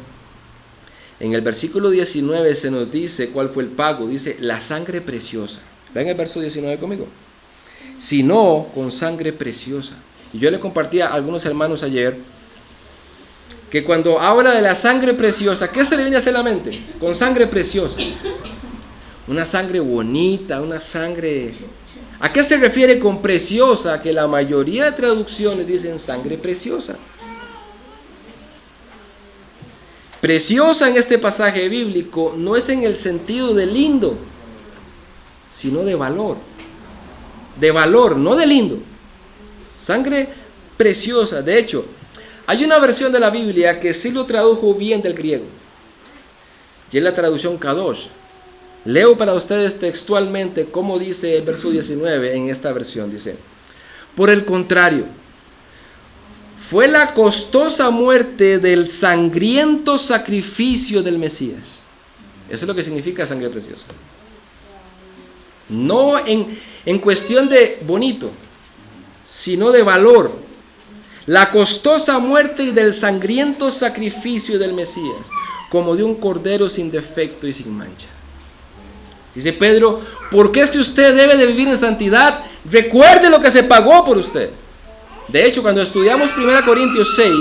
en el versículo 19 se nos dice cuál fue el pago. Dice, la sangre preciosa. Vean el verso 19 conmigo. Sino con sangre preciosa. Y yo le compartí a algunos hermanos ayer que cuando habla de la sangre preciosa, ¿qué se le viene a hacer a la mente? Con sangre preciosa. Una sangre bonita, una sangre... ¿A qué se refiere con preciosa? Que la mayoría de traducciones dicen sangre preciosa. Preciosa en este pasaje bíblico no es en el sentido de lindo, sino de valor. De valor, no de lindo. Sangre preciosa. De hecho, hay una versión de la Biblia que sí lo tradujo bien del griego. Y es la traducción Kadosh. Leo para ustedes textualmente cómo dice el verso 19 en esta versión. Dice, por el contrario, fue la costosa muerte del sangriento sacrificio del Mesías. Eso es lo que significa sangre preciosa. No en cuestión de bonito, sino de valor. La costosa muerte y del sangriento sacrificio del Mesías, como de un cordero sin defecto y sin mancha. Dice Pedro, ¿por qué es que usted debe de vivir en santidad? Recuerde lo que se pagó por usted. De hecho, cuando estudiamos 1 Corintios 6,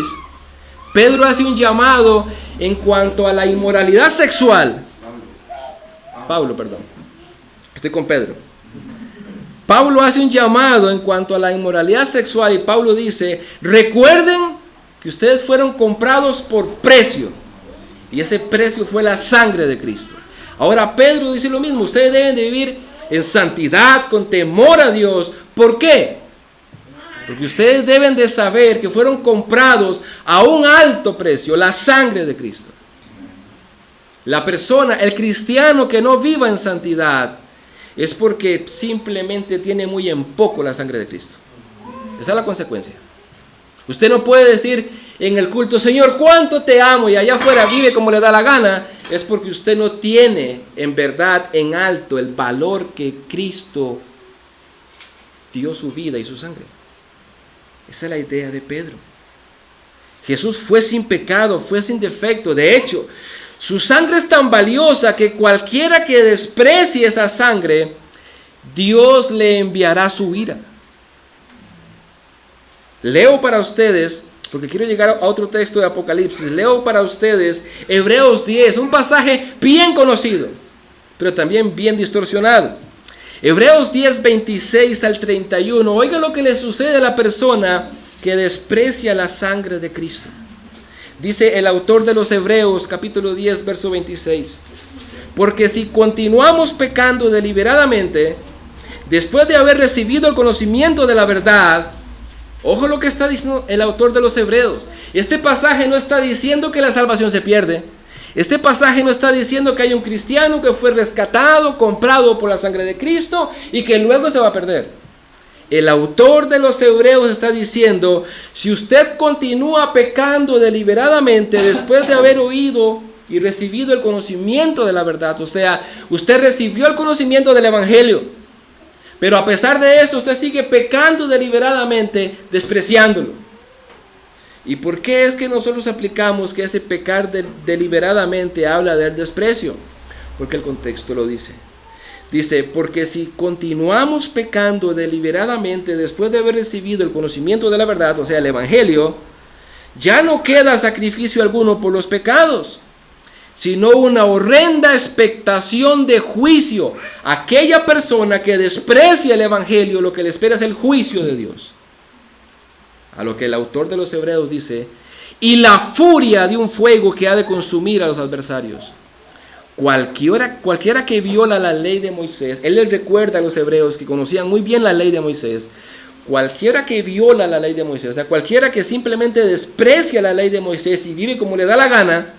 Pedro hace un llamado en cuanto a la inmoralidad sexual. Pablo, estoy con Pedro. Pablo hace un llamado en cuanto a la inmoralidad sexual y Pablo dice, recuerden que ustedes fueron comprados por precio y ese precio fue la sangre de Cristo. Ahora Pedro dice lo mismo, ustedes deben de vivir en santidad, con temor a Dios. ¿Por qué? Porque ustedes deben de saber que fueron comprados a un alto precio, la sangre de Cristo. La persona, el cristiano que no viva en santidad, es porque simplemente tiene muy en poco la sangre de Cristo. Esa es la consecuencia. Usted no puede decir en el culto, Señor, cuánto te amo, y allá afuera vive como le da la gana. Es porque usted no tiene en verdad en alto el valor que Cristo dio su vida y su sangre. Esa es la idea de Pedro. Jesús fue sin pecado, fue sin defecto. De hecho, su sangre es tan valiosa que cualquiera que desprecie esa sangre, Dios le enviará su ira. Leo para ustedes, porque quiero llegar a otro texto de Apocalipsis. Leo para ustedes Hebreos 10, un pasaje bien conocido, pero también bien distorsionado. Hebreos 10, 26 al 31. Oiga lo que le sucede a la persona que desprecia la sangre de Cristo. Dice el autor de los Hebreos, capítulo 10, verso 26. Porque si continuamos pecando deliberadamente, después de haber recibido el conocimiento de la verdad, ojo lo que está diciendo el autor de los Hebreos. Este pasaje no está diciendo que la salvación se pierde. Este pasaje no está diciendo que hay un cristiano que fue rescatado, comprado por la sangre de Cristo y que luego se va a perder. El autor de los Hebreos está diciendo, si usted continúa pecando deliberadamente después de haber oído y recibido el conocimiento de la verdad, o sea, usted recibió el conocimiento del Evangelio, pero a pesar de eso usted sigue pecando deliberadamente, despreciándolo. ¿Y por qué es que nosotros aplicamos que ese pecar deliberadamente habla del desprecio? Porque el contexto lo dice. Dice, porque si continuamos pecando deliberadamente después de haber recibido el conocimiento de la verdad, o sea, el Evangelio, ya no queda sacrificio alguno por los pecados, sino una horrenda expectación de juicio. Aquella persona que desprecia el Evangelio, lo que le espera es el juicio de Dios. A lo que el autor de los Hebreos dice, y la furia de un fuego que ha de consumir a los adversarios. Cualquiera que viola la ley de Moisés, él les recuerda a los hebreos que conocían muy bien la ley de Moisés, cualquiera que viola la ley de Moisés, o sea, cualquiera que simplemente desprecia la ley de Moisés y vive como le da la gana,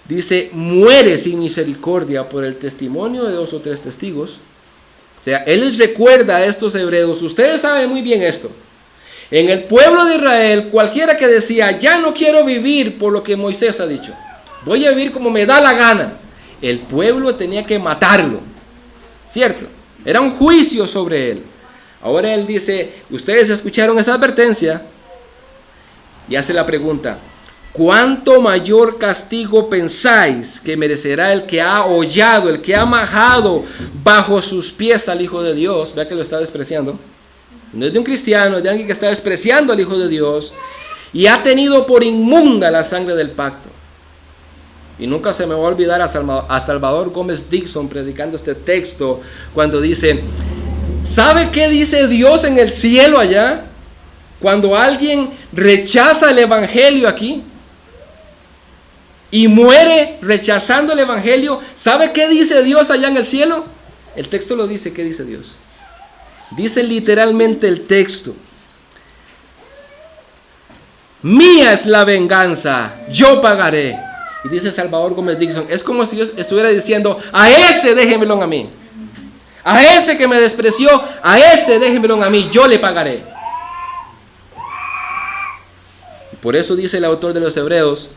dice, muere sin misericordia por el testimonio de 2 o 3 testigos. O sea, él les recuerda a estos hebreos, ustedes saben muy bien esto. En el pueblo de Israel, cualquiera que decía, ya no quiero vivir por lo que Moisés ha dicho, voy a vivir como me da la gana, el pueblo tenía que matarlo, ¿cierto? Era un juicio sobre él. Ahora él dice, ustedes escucharon esa advertencia y hace la pregunta, ¿cuánto mayor castigo pensáis que merecerá el que ha hollado, el que ha majado bajo sus pies al Hijo de Dios? Vea que lo está despreciando. No es de un cristiano, es de alguien que está despreciando al Hijo de Dios y ha tenido por inmunda la sangre del pacto. Y nunca se me va a olvidar a Salvador Gómez Dixon predicando este texto cuando dice, ¿sabe qué dice Dios en el cielo allá? Cuando alguien rechaza el Evangelio aquí y muere rechazando el Evangelio, ¿sabe qué dice Dios allá en el cielo? El texto lo dice, ¿qué dice Dios? Dice literalmente el texto, mía es la venganza, yo pagaré. Y dice Salvador Gómez Dixon, es como si Dios estuviera diciendo, a ese déjenmelo a mí, a ese que me despreció, a ese déjenmelo a mí, yo le pagaré. Y por eso dice el autor de los Hebreos,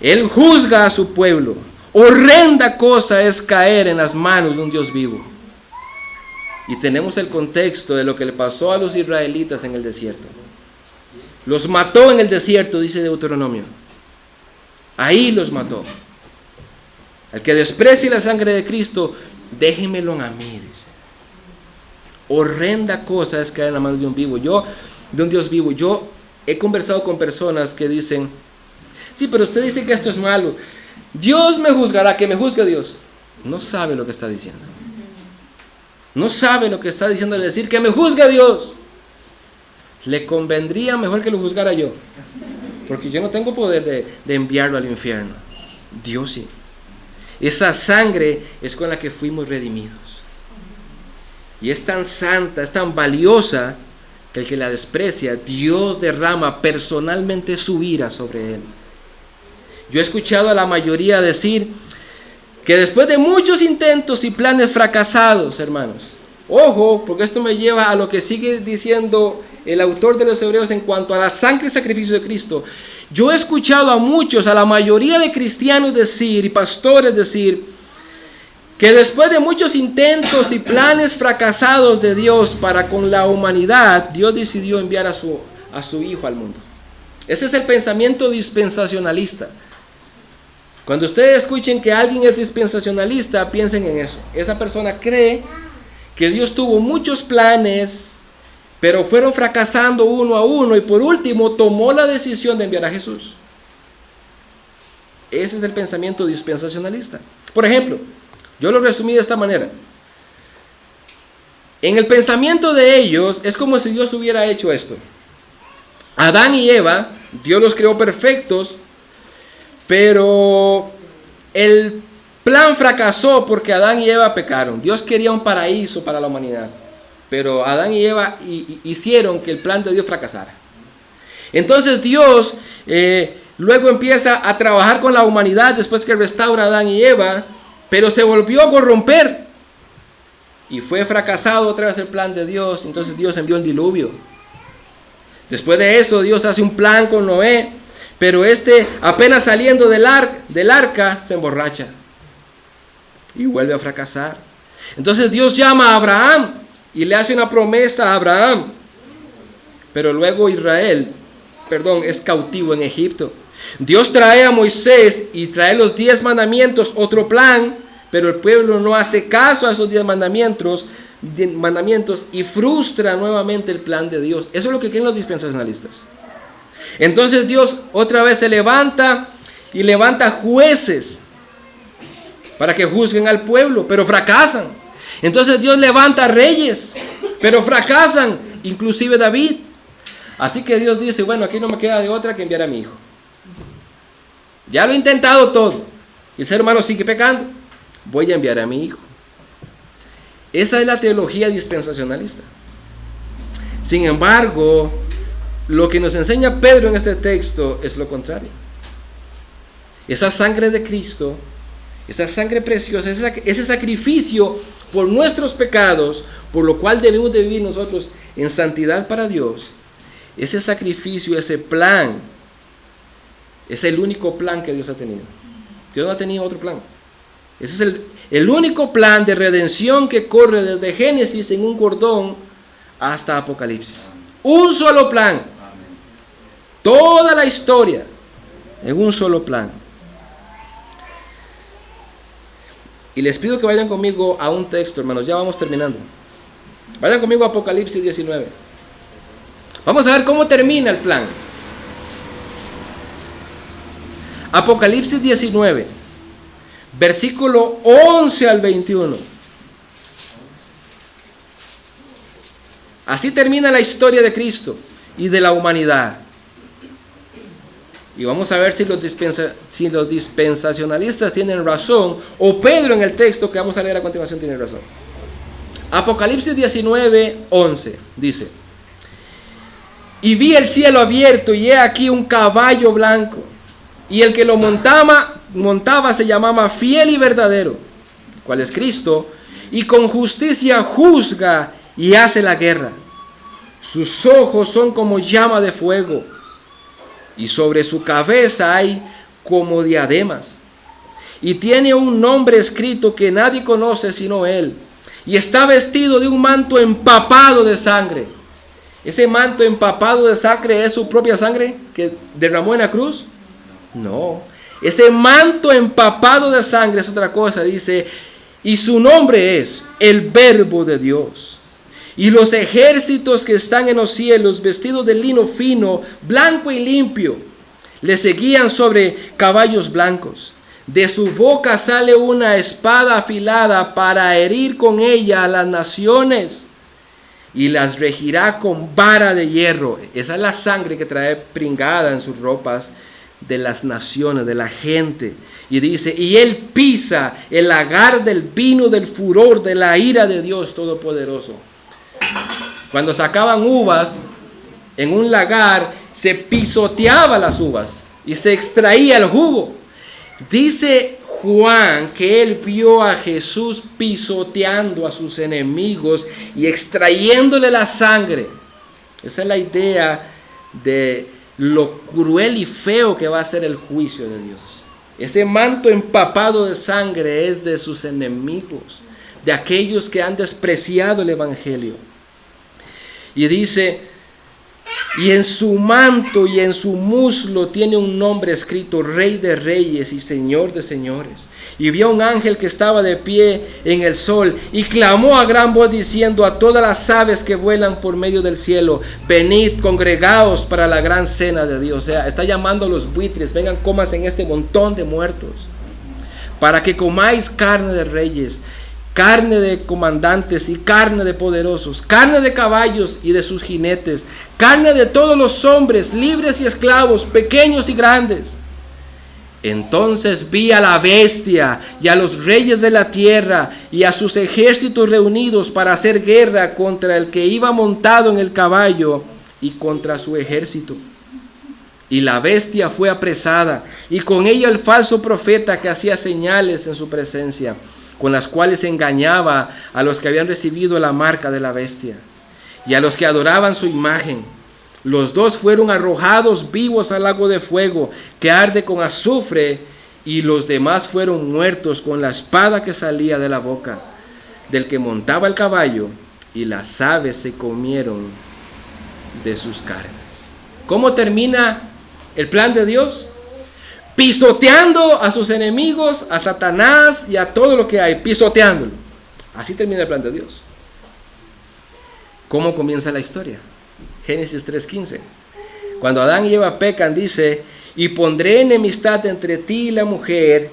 él juzga a su pueblo, horrenda cosa es caer en las manos de un Dios vivo. Y tenemos el contexto de lo que le pasó a los israelitas en el desierto. Los mató en el desierto, dice Deuteronomio. Ahí los mató. Al que desprecie la sangre de Cristo, déjenmelo a mí, dice. Horrenda cosa es caer en la mano de un Dios vivo. Yo he conversado con personas que dicen, sí, pero usted dice que esto es malo. Dios me juzgará, que me juzgue Dios. No sabe lo que está diciendo. No sabe lo que está diciendo al decir que me juzgue Dios. Le convendría mejor que lo juzgara yo, porque yo no tengo poder de enviarlo al infierno. Dios sí. Esa sangre es con la que fuimos redimidos. Y es tan santa, es tan valiosa, que el que la desprecia, Dios derrama personalmente su ira sobre él. Yo he escuchado a la mayoría decir que después de muchos intentos y planes fracasados, hermanos, ojo, porque esto me lleva a lo que sigue diciendo el autor de los Hebreos en cuanto a la sangre y sacrificio de Cristo. Yo he escuchado a muchos, a la mayoría de cristianos decir y pastores decir que después de muchos intentos y planes fracasados de Dios para con la humanidad, Dios decidió enviar a su Hijo al mundo. Ese es el pensamiento dispensacionalista. Cuando ustedes escuchen que alguien es dispensacionalista, piensen en eso. Esa persona cree que Dios tuvo muchos planes, pero fueron fracasando uno a uno y por último tomó la decisión de enviar a Jesús. Ese es el pensamiento dispensacionalista. Por ejemplo, yo lo resumí de esta manera. En el pensamiento de ellos es como si Dios hubiera hecho esto. Adán y Eva, Dios los creó perfectos, pero el plan fracasó porque Adán y Eva pecaron. Dios quería un paraíso para la humanidad, pero Adán y Eva hicieron que el plan de Dios fracasara. Entonces Dios luego empieza a trabajar con la humanidad después que restaura a Adán y Eva, pero se volvió a corromper y fue fracasado otra vez el plan de Dios. Entonces Dios envió el diluvio. Después de eso Dios hace un plan con Noé, pero apenas saliendo del arca se emborracha y vuelve a fracasar. Entonces Dios llama a Abraham y le hace una promesa a Abraham, pero luego Israel es cautivo en Egipto. Dios trae a Moisés y trae los 10 mandamientos, otro plan, pero el pueblo no hace caso a esos 10 mandamientos y frustra nuevamente el plan de Dios. Eso es lo que quieren los dispensacionalistas. Entonces Dios otra vez se levanta y levanta jueces para que juzguen al pueblo, pero fracasan. Entonces Dios levanta reyes, pero fracasan, inclusive David. Así que Dios dice, bueno, aquí no me queda de otra que enviar a mi hijo. Ya lo he intentado todo, y el ser humano sigue pecando, voy a enviar a mi hijo. Esa es la teología dispensacionalista. Sin embargo, lo que nos enseña Pedro en este texto es lo contrario. Esa sangre de Cristo, esa sangre preciosa, ese sacrificio por nuestros pecados, por lo cual debemos de vivir nosotros en santidad para Dios, ese sacrificio, ese plan, es el único plan que Dios ha tenido. Dios no ha tenido otro plan. Ese es el único plan de redención que corre desde Génesis en un cordón hasta Apocalipsis. Un solo plan. Toda la historia en un solo plan. Y les pido que vayan conmigo a un texto, hermanos. Ya vamos terminando. Vayan conmigo a Apocalipsis 19. Vamos a ver cómo termina el plan. Apocalipsis 19, versículo 11 al 21. Así termina la historia de Cristo y de la humanidad. Y vamos a ver si los dispensacionalistas tienen razón, o Pedro en el texto que vamos a leer a continuación tiene razón. Apocalipsis 19, 11 dice: y vi el cielo abierto, y he aquí un caballo blanco, y el que lo montaba se llamaba Fiel y Verdadero, cual es Cristo, y con justicia juzga y hace la guerra. Sus ojos son como llama de fuego, y sobre su cabeza hay como diademas, y tiene un nombre escrito que nadie conoce sino él, y está vestido de un manto empapado de sangre. ¿Ese manto empapado de sangre es su propia sangre que derramó en la cruz? No, ese manto empapado de sangre es otra cosa. Dice, y su nombre es el Verbo de Dios. Y los ejércitos que están en los cielos, vestidos de lino fino, blanco y limpio, le seguían sobre caballos blancos. De su boca sale una espada afilada para herir con ella a las naciones, y las regirá con vara de hierro. Esa es la sangre que trae pringada en sus ropas de las naciones, de la gente. Y dice, y él pisa el lagar del vino del furor de la ira de Dios Todopoderoso. Cuando sacaban uvas en un lagar, se pisoteaba las uvas y se extraía el jugo. Dice Juan que él vio a Jesús pisoteando a sus enemigos y extrayéndole la sangre. Esa es la idea de lo cruel y feo que va a ser el juicio de Dios. Ese manto empapado de sangre es de sus enemigos, de aquellos que han despreciado el evangelio. Y dice, y en su manto y en su muslo tiene un nombre escrito, Rey de Reyes y Señor de Señores. Y vio un ángel que estaba de pie en el sol y clamó a gran voz diciendo a todas las aves que vuelan por medio del cielo, venid, congregaos para la gran cena de Dios. O sea, está llamando a los buitres, vengan, comas en este montón de muertos, para que comáis carne de reyes, carne de comandantes y carne de poderosos, carne de caballos y de sus jinetes, carne de todos los hombres, libres y esclavos, pequeños y grandes. Entonces vi a la bestia y a los reyes de la tierra y a sus ejércitos reunidos para hacer guerra contra el que iba montado en el caballo y contra su ejército. Y la bestia fue apresada, y con ella el falso profeta que hacía señales en su presencia, con las cuales engañaba a los que habían recibido la marca de la bestia y a los que adoraban su imagen. Los dos fueron arrojados vivos al lago de fuego que arde con azufre, y los demás fueron muertos con la espada que salía de la boca del que montaba el caballo, y las aves se comieron de sus carnes. ¿Cómo termina el plan de Dios? Pisoteando a sus enemigos, a Satanás y a todo lo que hay, pisoteándolo. Así termina el plan de Dios. ¿Cómo comienza la historia? Génesis 3:15. Cuando Adán y Eva pecan, dice: y pondré enemistad entre ti y la mujer,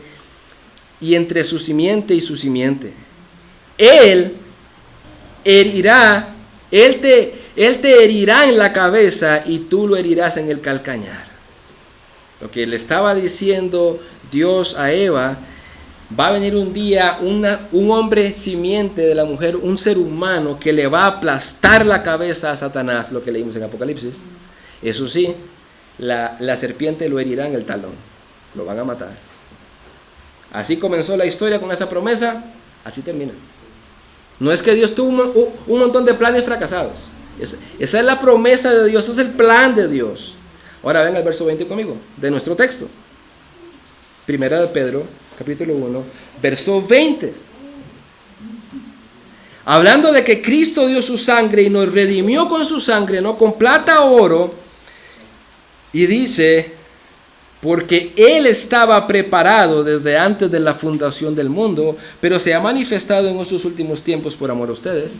y entre su simiente y su simiente. Él te herirá en la cabeza, y tú lo herirás en el calcañar. Lo que le estaba diciendo Dios a Eva: va a venir un día un hombre simiente de la mujer, un ser humano que le va a aplastar la cabeza a Satanás, lo que leímos en Apocalipsis. Eso sí, la serpiente lo herirá en el talón, lo van a matar. Así comenzó la historia con esa promesa, así termina. No es que Dios tuvo un montón de planes fracasados. Esa es la promesa de Dios, ese es el plan de Dios. Ahora ven al verso 20 conmigo, de nuestro texto. Primera de Pedro, capítulo 1, verso 20. Hablando de que Cristo dio su sangre y nos redimió con su sangre, no con plata o oro. Y dice: porque Él estaba preparado desde antes de la fundación del mundo, pero se ha manifestado en estos últimos tiempos por amor a ustedes.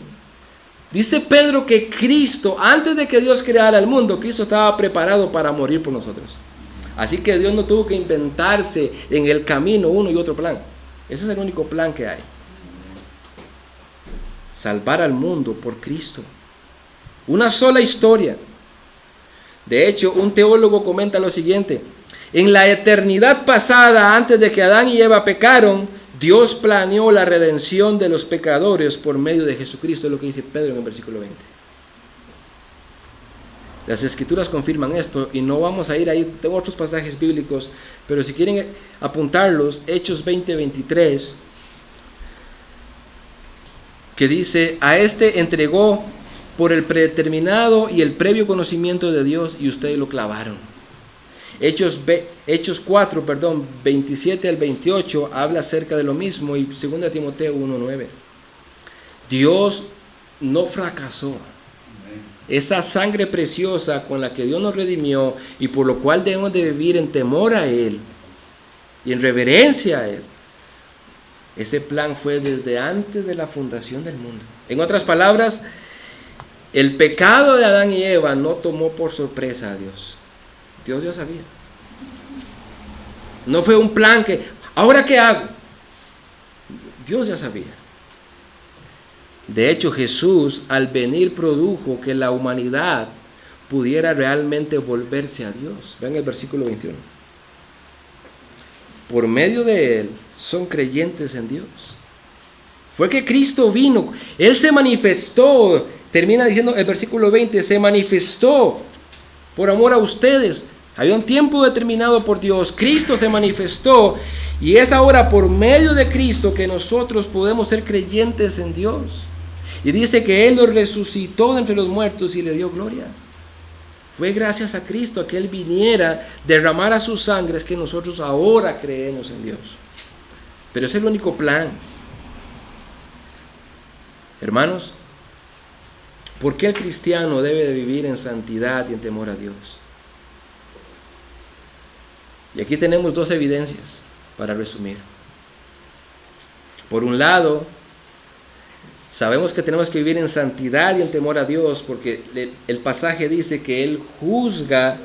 Dice Pedro que Cristo, antes de que Dios creara el mundo, Cristo estaba preparado para morir por nosotros. Así que Dios no tuvo que inventarse en el camino uno y otro plan. Ese es el único plan que hay. Salvar al mundo por Cristo. Una sola historia. De hecho, un teólogo comenta lo siguiente: en la eternidad pasada, antes de que Adán y Eva pecaron, Dios planeó la redención de los pecadores por medio de Jesucristo. Es lo que dice Pedro en el versículo 20. Las escrituras confirman esto y no vamos a ir ahí. Tengo otros pasajes bíblicos, pero si quieren apuntarlos, Hechos 20:23, que dice: a este entregó por el predeterminado y el previo conocimiento de Dios, y ustedes lo clavaron. Hechos 4, 27 al 28 habla acerca de lo mismo, y 2 Timoteo 1:9. Dios no fracasó. Esa sangre preciosa con la que Dios nos redimió y por lo cual debemos de vivir en temor a Él y en reverencia a Él, ese plan fue desde antes de la fundación del mundo. En otras palabras, el pecado de Adán y Eva no tomó por sorpresa a Dios. Dios ya sabía. No fue un plan que, ¿ahora qué hago? Dios ya sabía. De hecho, Jesús al venir produjo que la humanidad pudiera realmente volverse a Dios. Vean el versículo 21. Por medio de Él son creyentes en Dios. Fue que Cristo vino, Él se manifestó, termina diciendo el versículo 20, se manifestó por amor a ustedes. Había un tiempo determinado por Dios, Cristo se manifestó, y es ahora por medio de Cristo que nosotros podemos ser creyentes en Dios. Y dice que Él nos resucitó de entre los muertos y le dio gloria. Fue gracias a Cristo a que Él viniera, derramara su sangre, es que nosotros ahora creemos en Dios. Pero ese es el único plan. Hermanos, ¿por qué el cristiano debe de vivir en santidad y en temor a Dios? Y aquí tenemos dos evidencias para resumir. Por un lado, sabemos que tenemos que vivir en santidad y en temor a Dios porque el pasaje dice que Él juzga,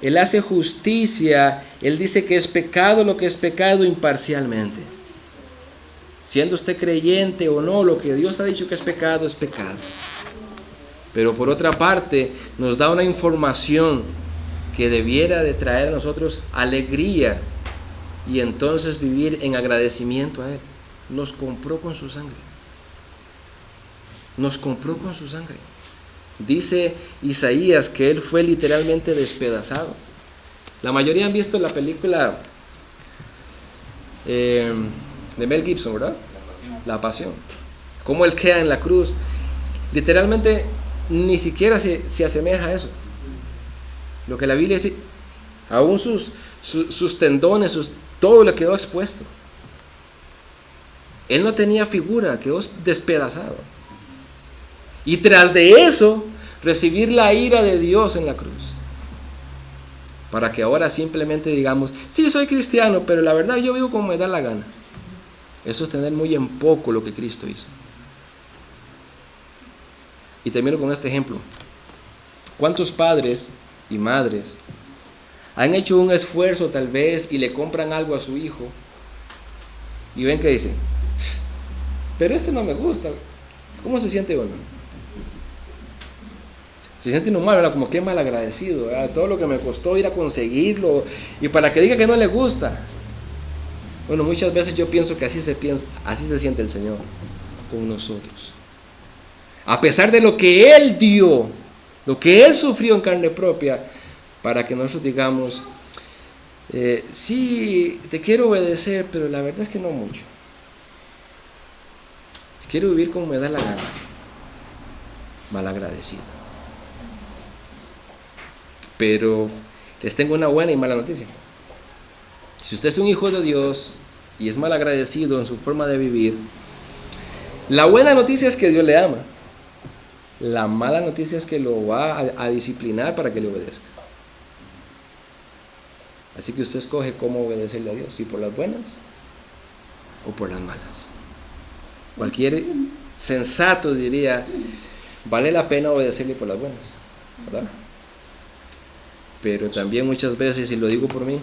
Él hace justicia, Él dice que es pecado lo que es pecado imparcialmente. Siendo usted creyente o no, lo que Dios ha dicho que es pecado, es pecado. Pero por otra parte, nos da una información que debiera de traer a nosotros alegría y entonces vivir en agradecimiento a Él. Nos compró con su sangre. Nos compró con su sangre. Dice Isaías que Él fue literalmente despedazado. La mayoría han visto la película de Mel Gibson, ¿verdad? La Pasión. Cómo él queda en la cruz. Literalmente ni siquiera se asemeja a eso. Lo que la Biblia dice, aún sus tendones, todo le quedó expuesto. Él no tenía figura, quedó despedazado. Y tras de eso, recibir la ira de Dios en la cruz. Para que ahora simplemente digamos, sí, soy cristiano, pero la verdad yo vivo como me da la gana. Eso es tener muy en poco lo que Cristo hizo. Y termino con este ejemplo. ¿Cuántos padres y madres han hecho un esfuerzo tal vez y le compran algo a su hijo y ven que dice, pero este no me gusta? ¿Cómo se siente uno? Se siente uno mal, ¿verdad? Como que mal agradecido, ¿verdad? Todo lo que me costó ir a conseguirlo y para que diga que no le gusta. Bueno, muchas veces yo pienso que así se siente el Señor con nosotros. A pesar de lo que Él dio, lo que Él sufrió en carne propia, para que nosotros digamos, sí, te quiero obedecer, pero la verdad es que no mucho. Quiero vivir como me da la gana. Mal agradecido. Pero les tengo una buena y mala noticia. Si usted es un hijo de Dios y es mal agradecido en su forma de vivir, la buena noticia es que Dios le ama. La mala noticia es que lo va a disciplinar para que le obedezca. Así que usted escoge cómo obedecerle a Dios, si por las buenas o por las malas. Cualquier sensato diría, vale la pena obedecerle por las buenas, ¿verdad? Pero también muchas veces, y lo digo por mí,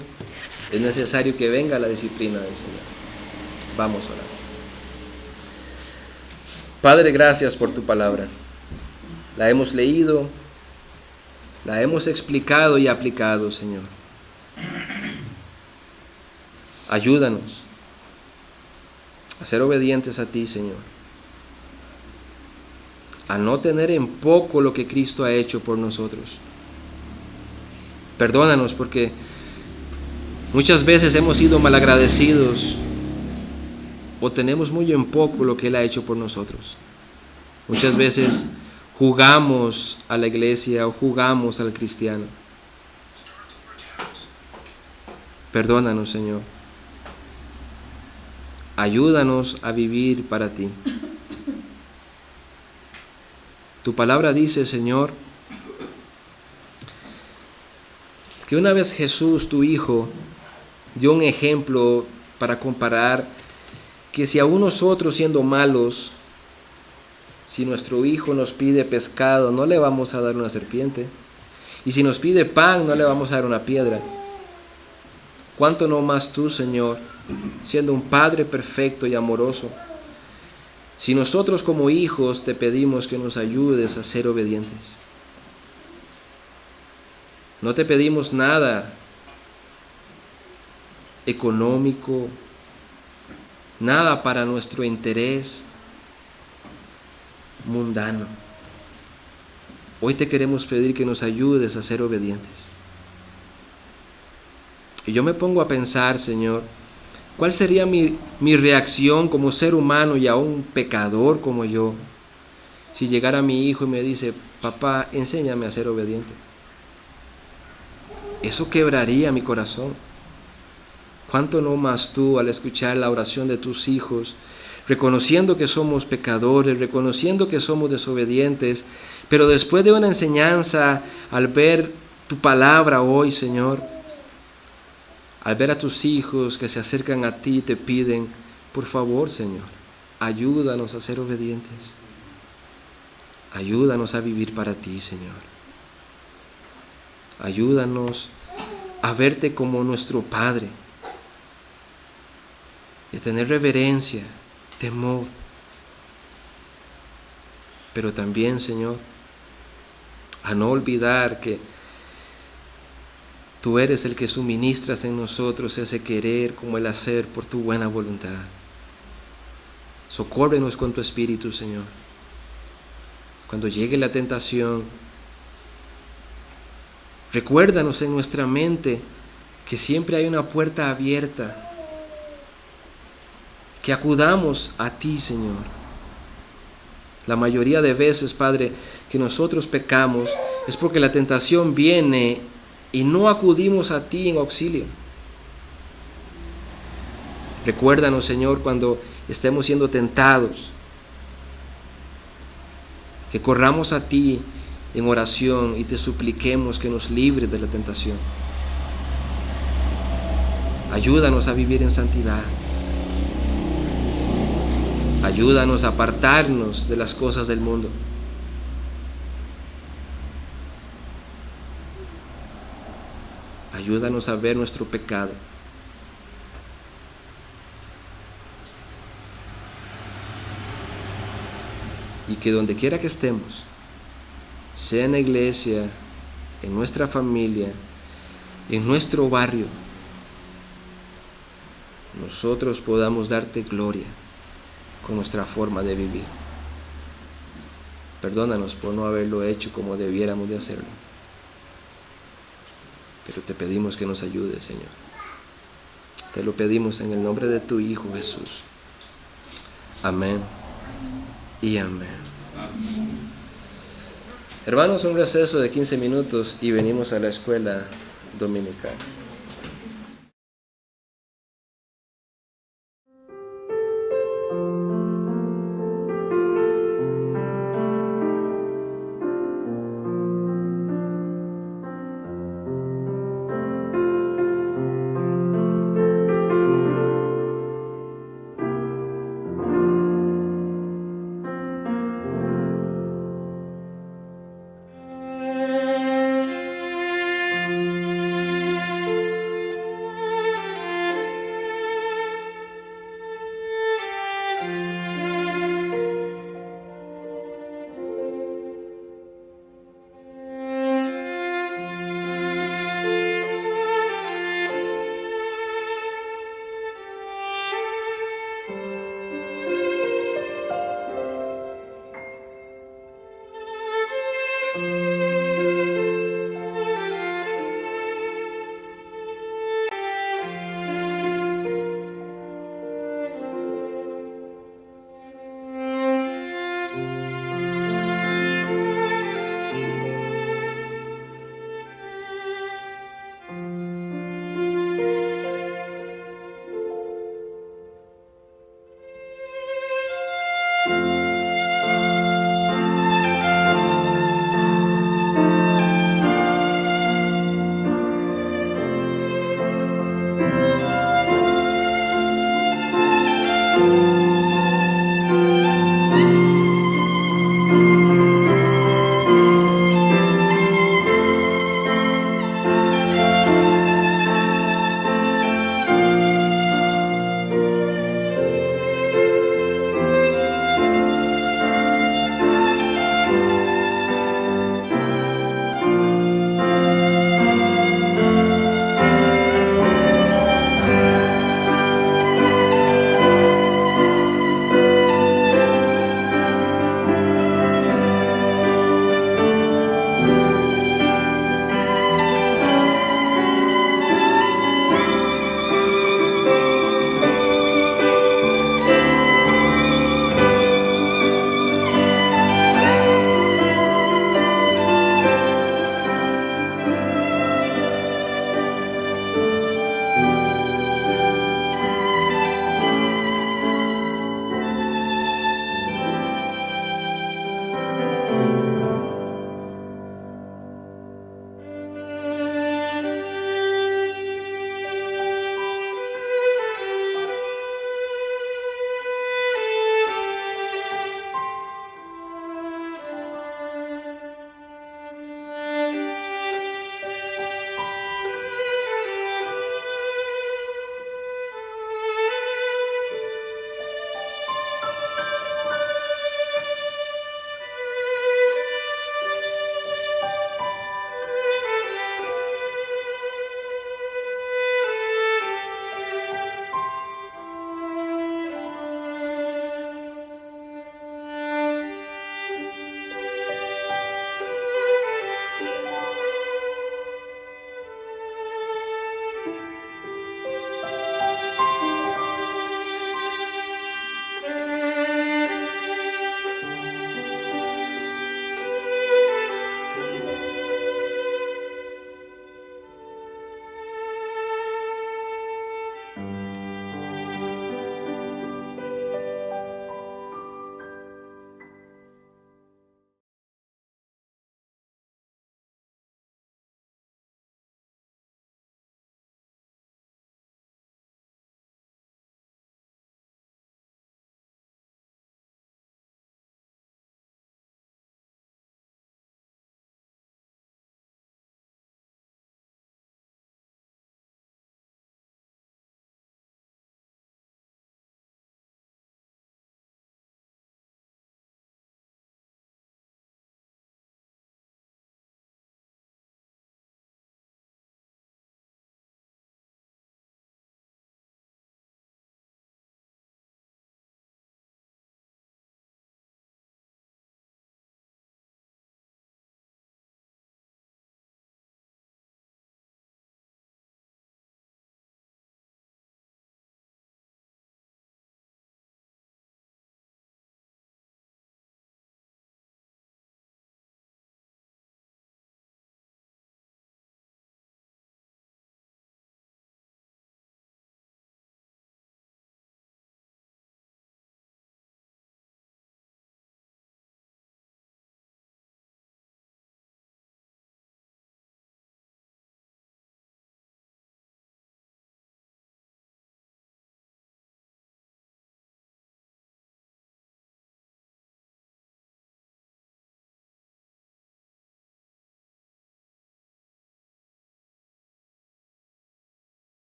es necesario que venga la disciplina del Señor. Vamos a orar. Padre, gracias por tu palabra. La hemos leído, la hemos explicado y aplicado, Señor. Ayúdanos a ser obedientes a ti, Señor. A no tener en poco lo que Cristo ha hecho por nosotros. Perdónanos porque muchas veces hemos sido malagradecidos o tenemos muy en poco lo que Él ha hecho por nosotros. Muchas veces jugamos a la iglesia o jugamos al cristiano. Perdónanos, Señor. Ayúdanos a vivir para ti. Tu palabra dice, Señor, que una vez Jesús, tu Hijo, dio un ejemplo para comparar que si aún nosotros siendo malos, si nuestro hijo nos pide pescado, no le vamos a dar una serpiente. Y si nos pide pan, no le vamos a dar una piedra. ¿Cuánto no más tú, Señor, siendo un Padre perfecto y amoroso? Si nosotros como hijos te pedimos que nos ayudes a ser obedientes. No te pedimos nada económico, nada para nuestro interés mundano. Hoy te queremos pedir que nos ayudes a ser obedientes. Y yo me pongo a pensar, Señor, ¿cuál sería mi reacción como ser humano y aún pecador como yo si llegara mi hijo y me dice, papá, enséñame a ser obediente? Eso quebraría mi corazón. ¿Cuánto no más tú al escuchar la oración de tus hijos, reconociendo que somos pecadores, reconociendo que somos desobedientes, pero después de una enseñanza, al ver tu palabra hoy, Señor, al ver a tus hijos que se acercan a ti y te piden, por favor, Señor, ayúdanos a ser obedientes. Ayúdanos a vivir para ti, Señor. Ayúdanos a verte como nuestro Padre y a tener reverencia, temor. Pero también, Señor, a no olvidar que tú eres el que suministras en nosotros ese querer como el hacer por tu buena voluntad. Socórrenos con tu Espíritu, Señor. Cuando llegue la tentación, recuérdanos en nuestra mente que siempre hay una puerta abierta, que acudamos a ti, Señor. La mayoría de veces, Padre, que nosotros pecamos es porque la tentación viene y no acudimos a ti en auxilio. Recuérdanos, Señor, cuando estemos siendo tentados, que corramos a ti en oración y te supliquemos que nos libres de la tentación. Ayúdanos a vivir en santidad. Ayúdanos a apartarnos de las cosas del mundo. Ayúdanos a ver nuestro pecado. Y que donde quiera que estemos, sea en la iglesia, en nuestra familia, en nuestro barrio, nosotros podamos darte gloria con nuestra forma de vivir. Perdónanos por no haberlo hecho como debiéramos de hacerlo. Pero te pedimos que nos ayudes, Señor. Te lo pedimos en el nombre de tu Hijo Jesús. Amén y amén. Hermanos, un receso de 15 minutos y venimos a la escuela dominical.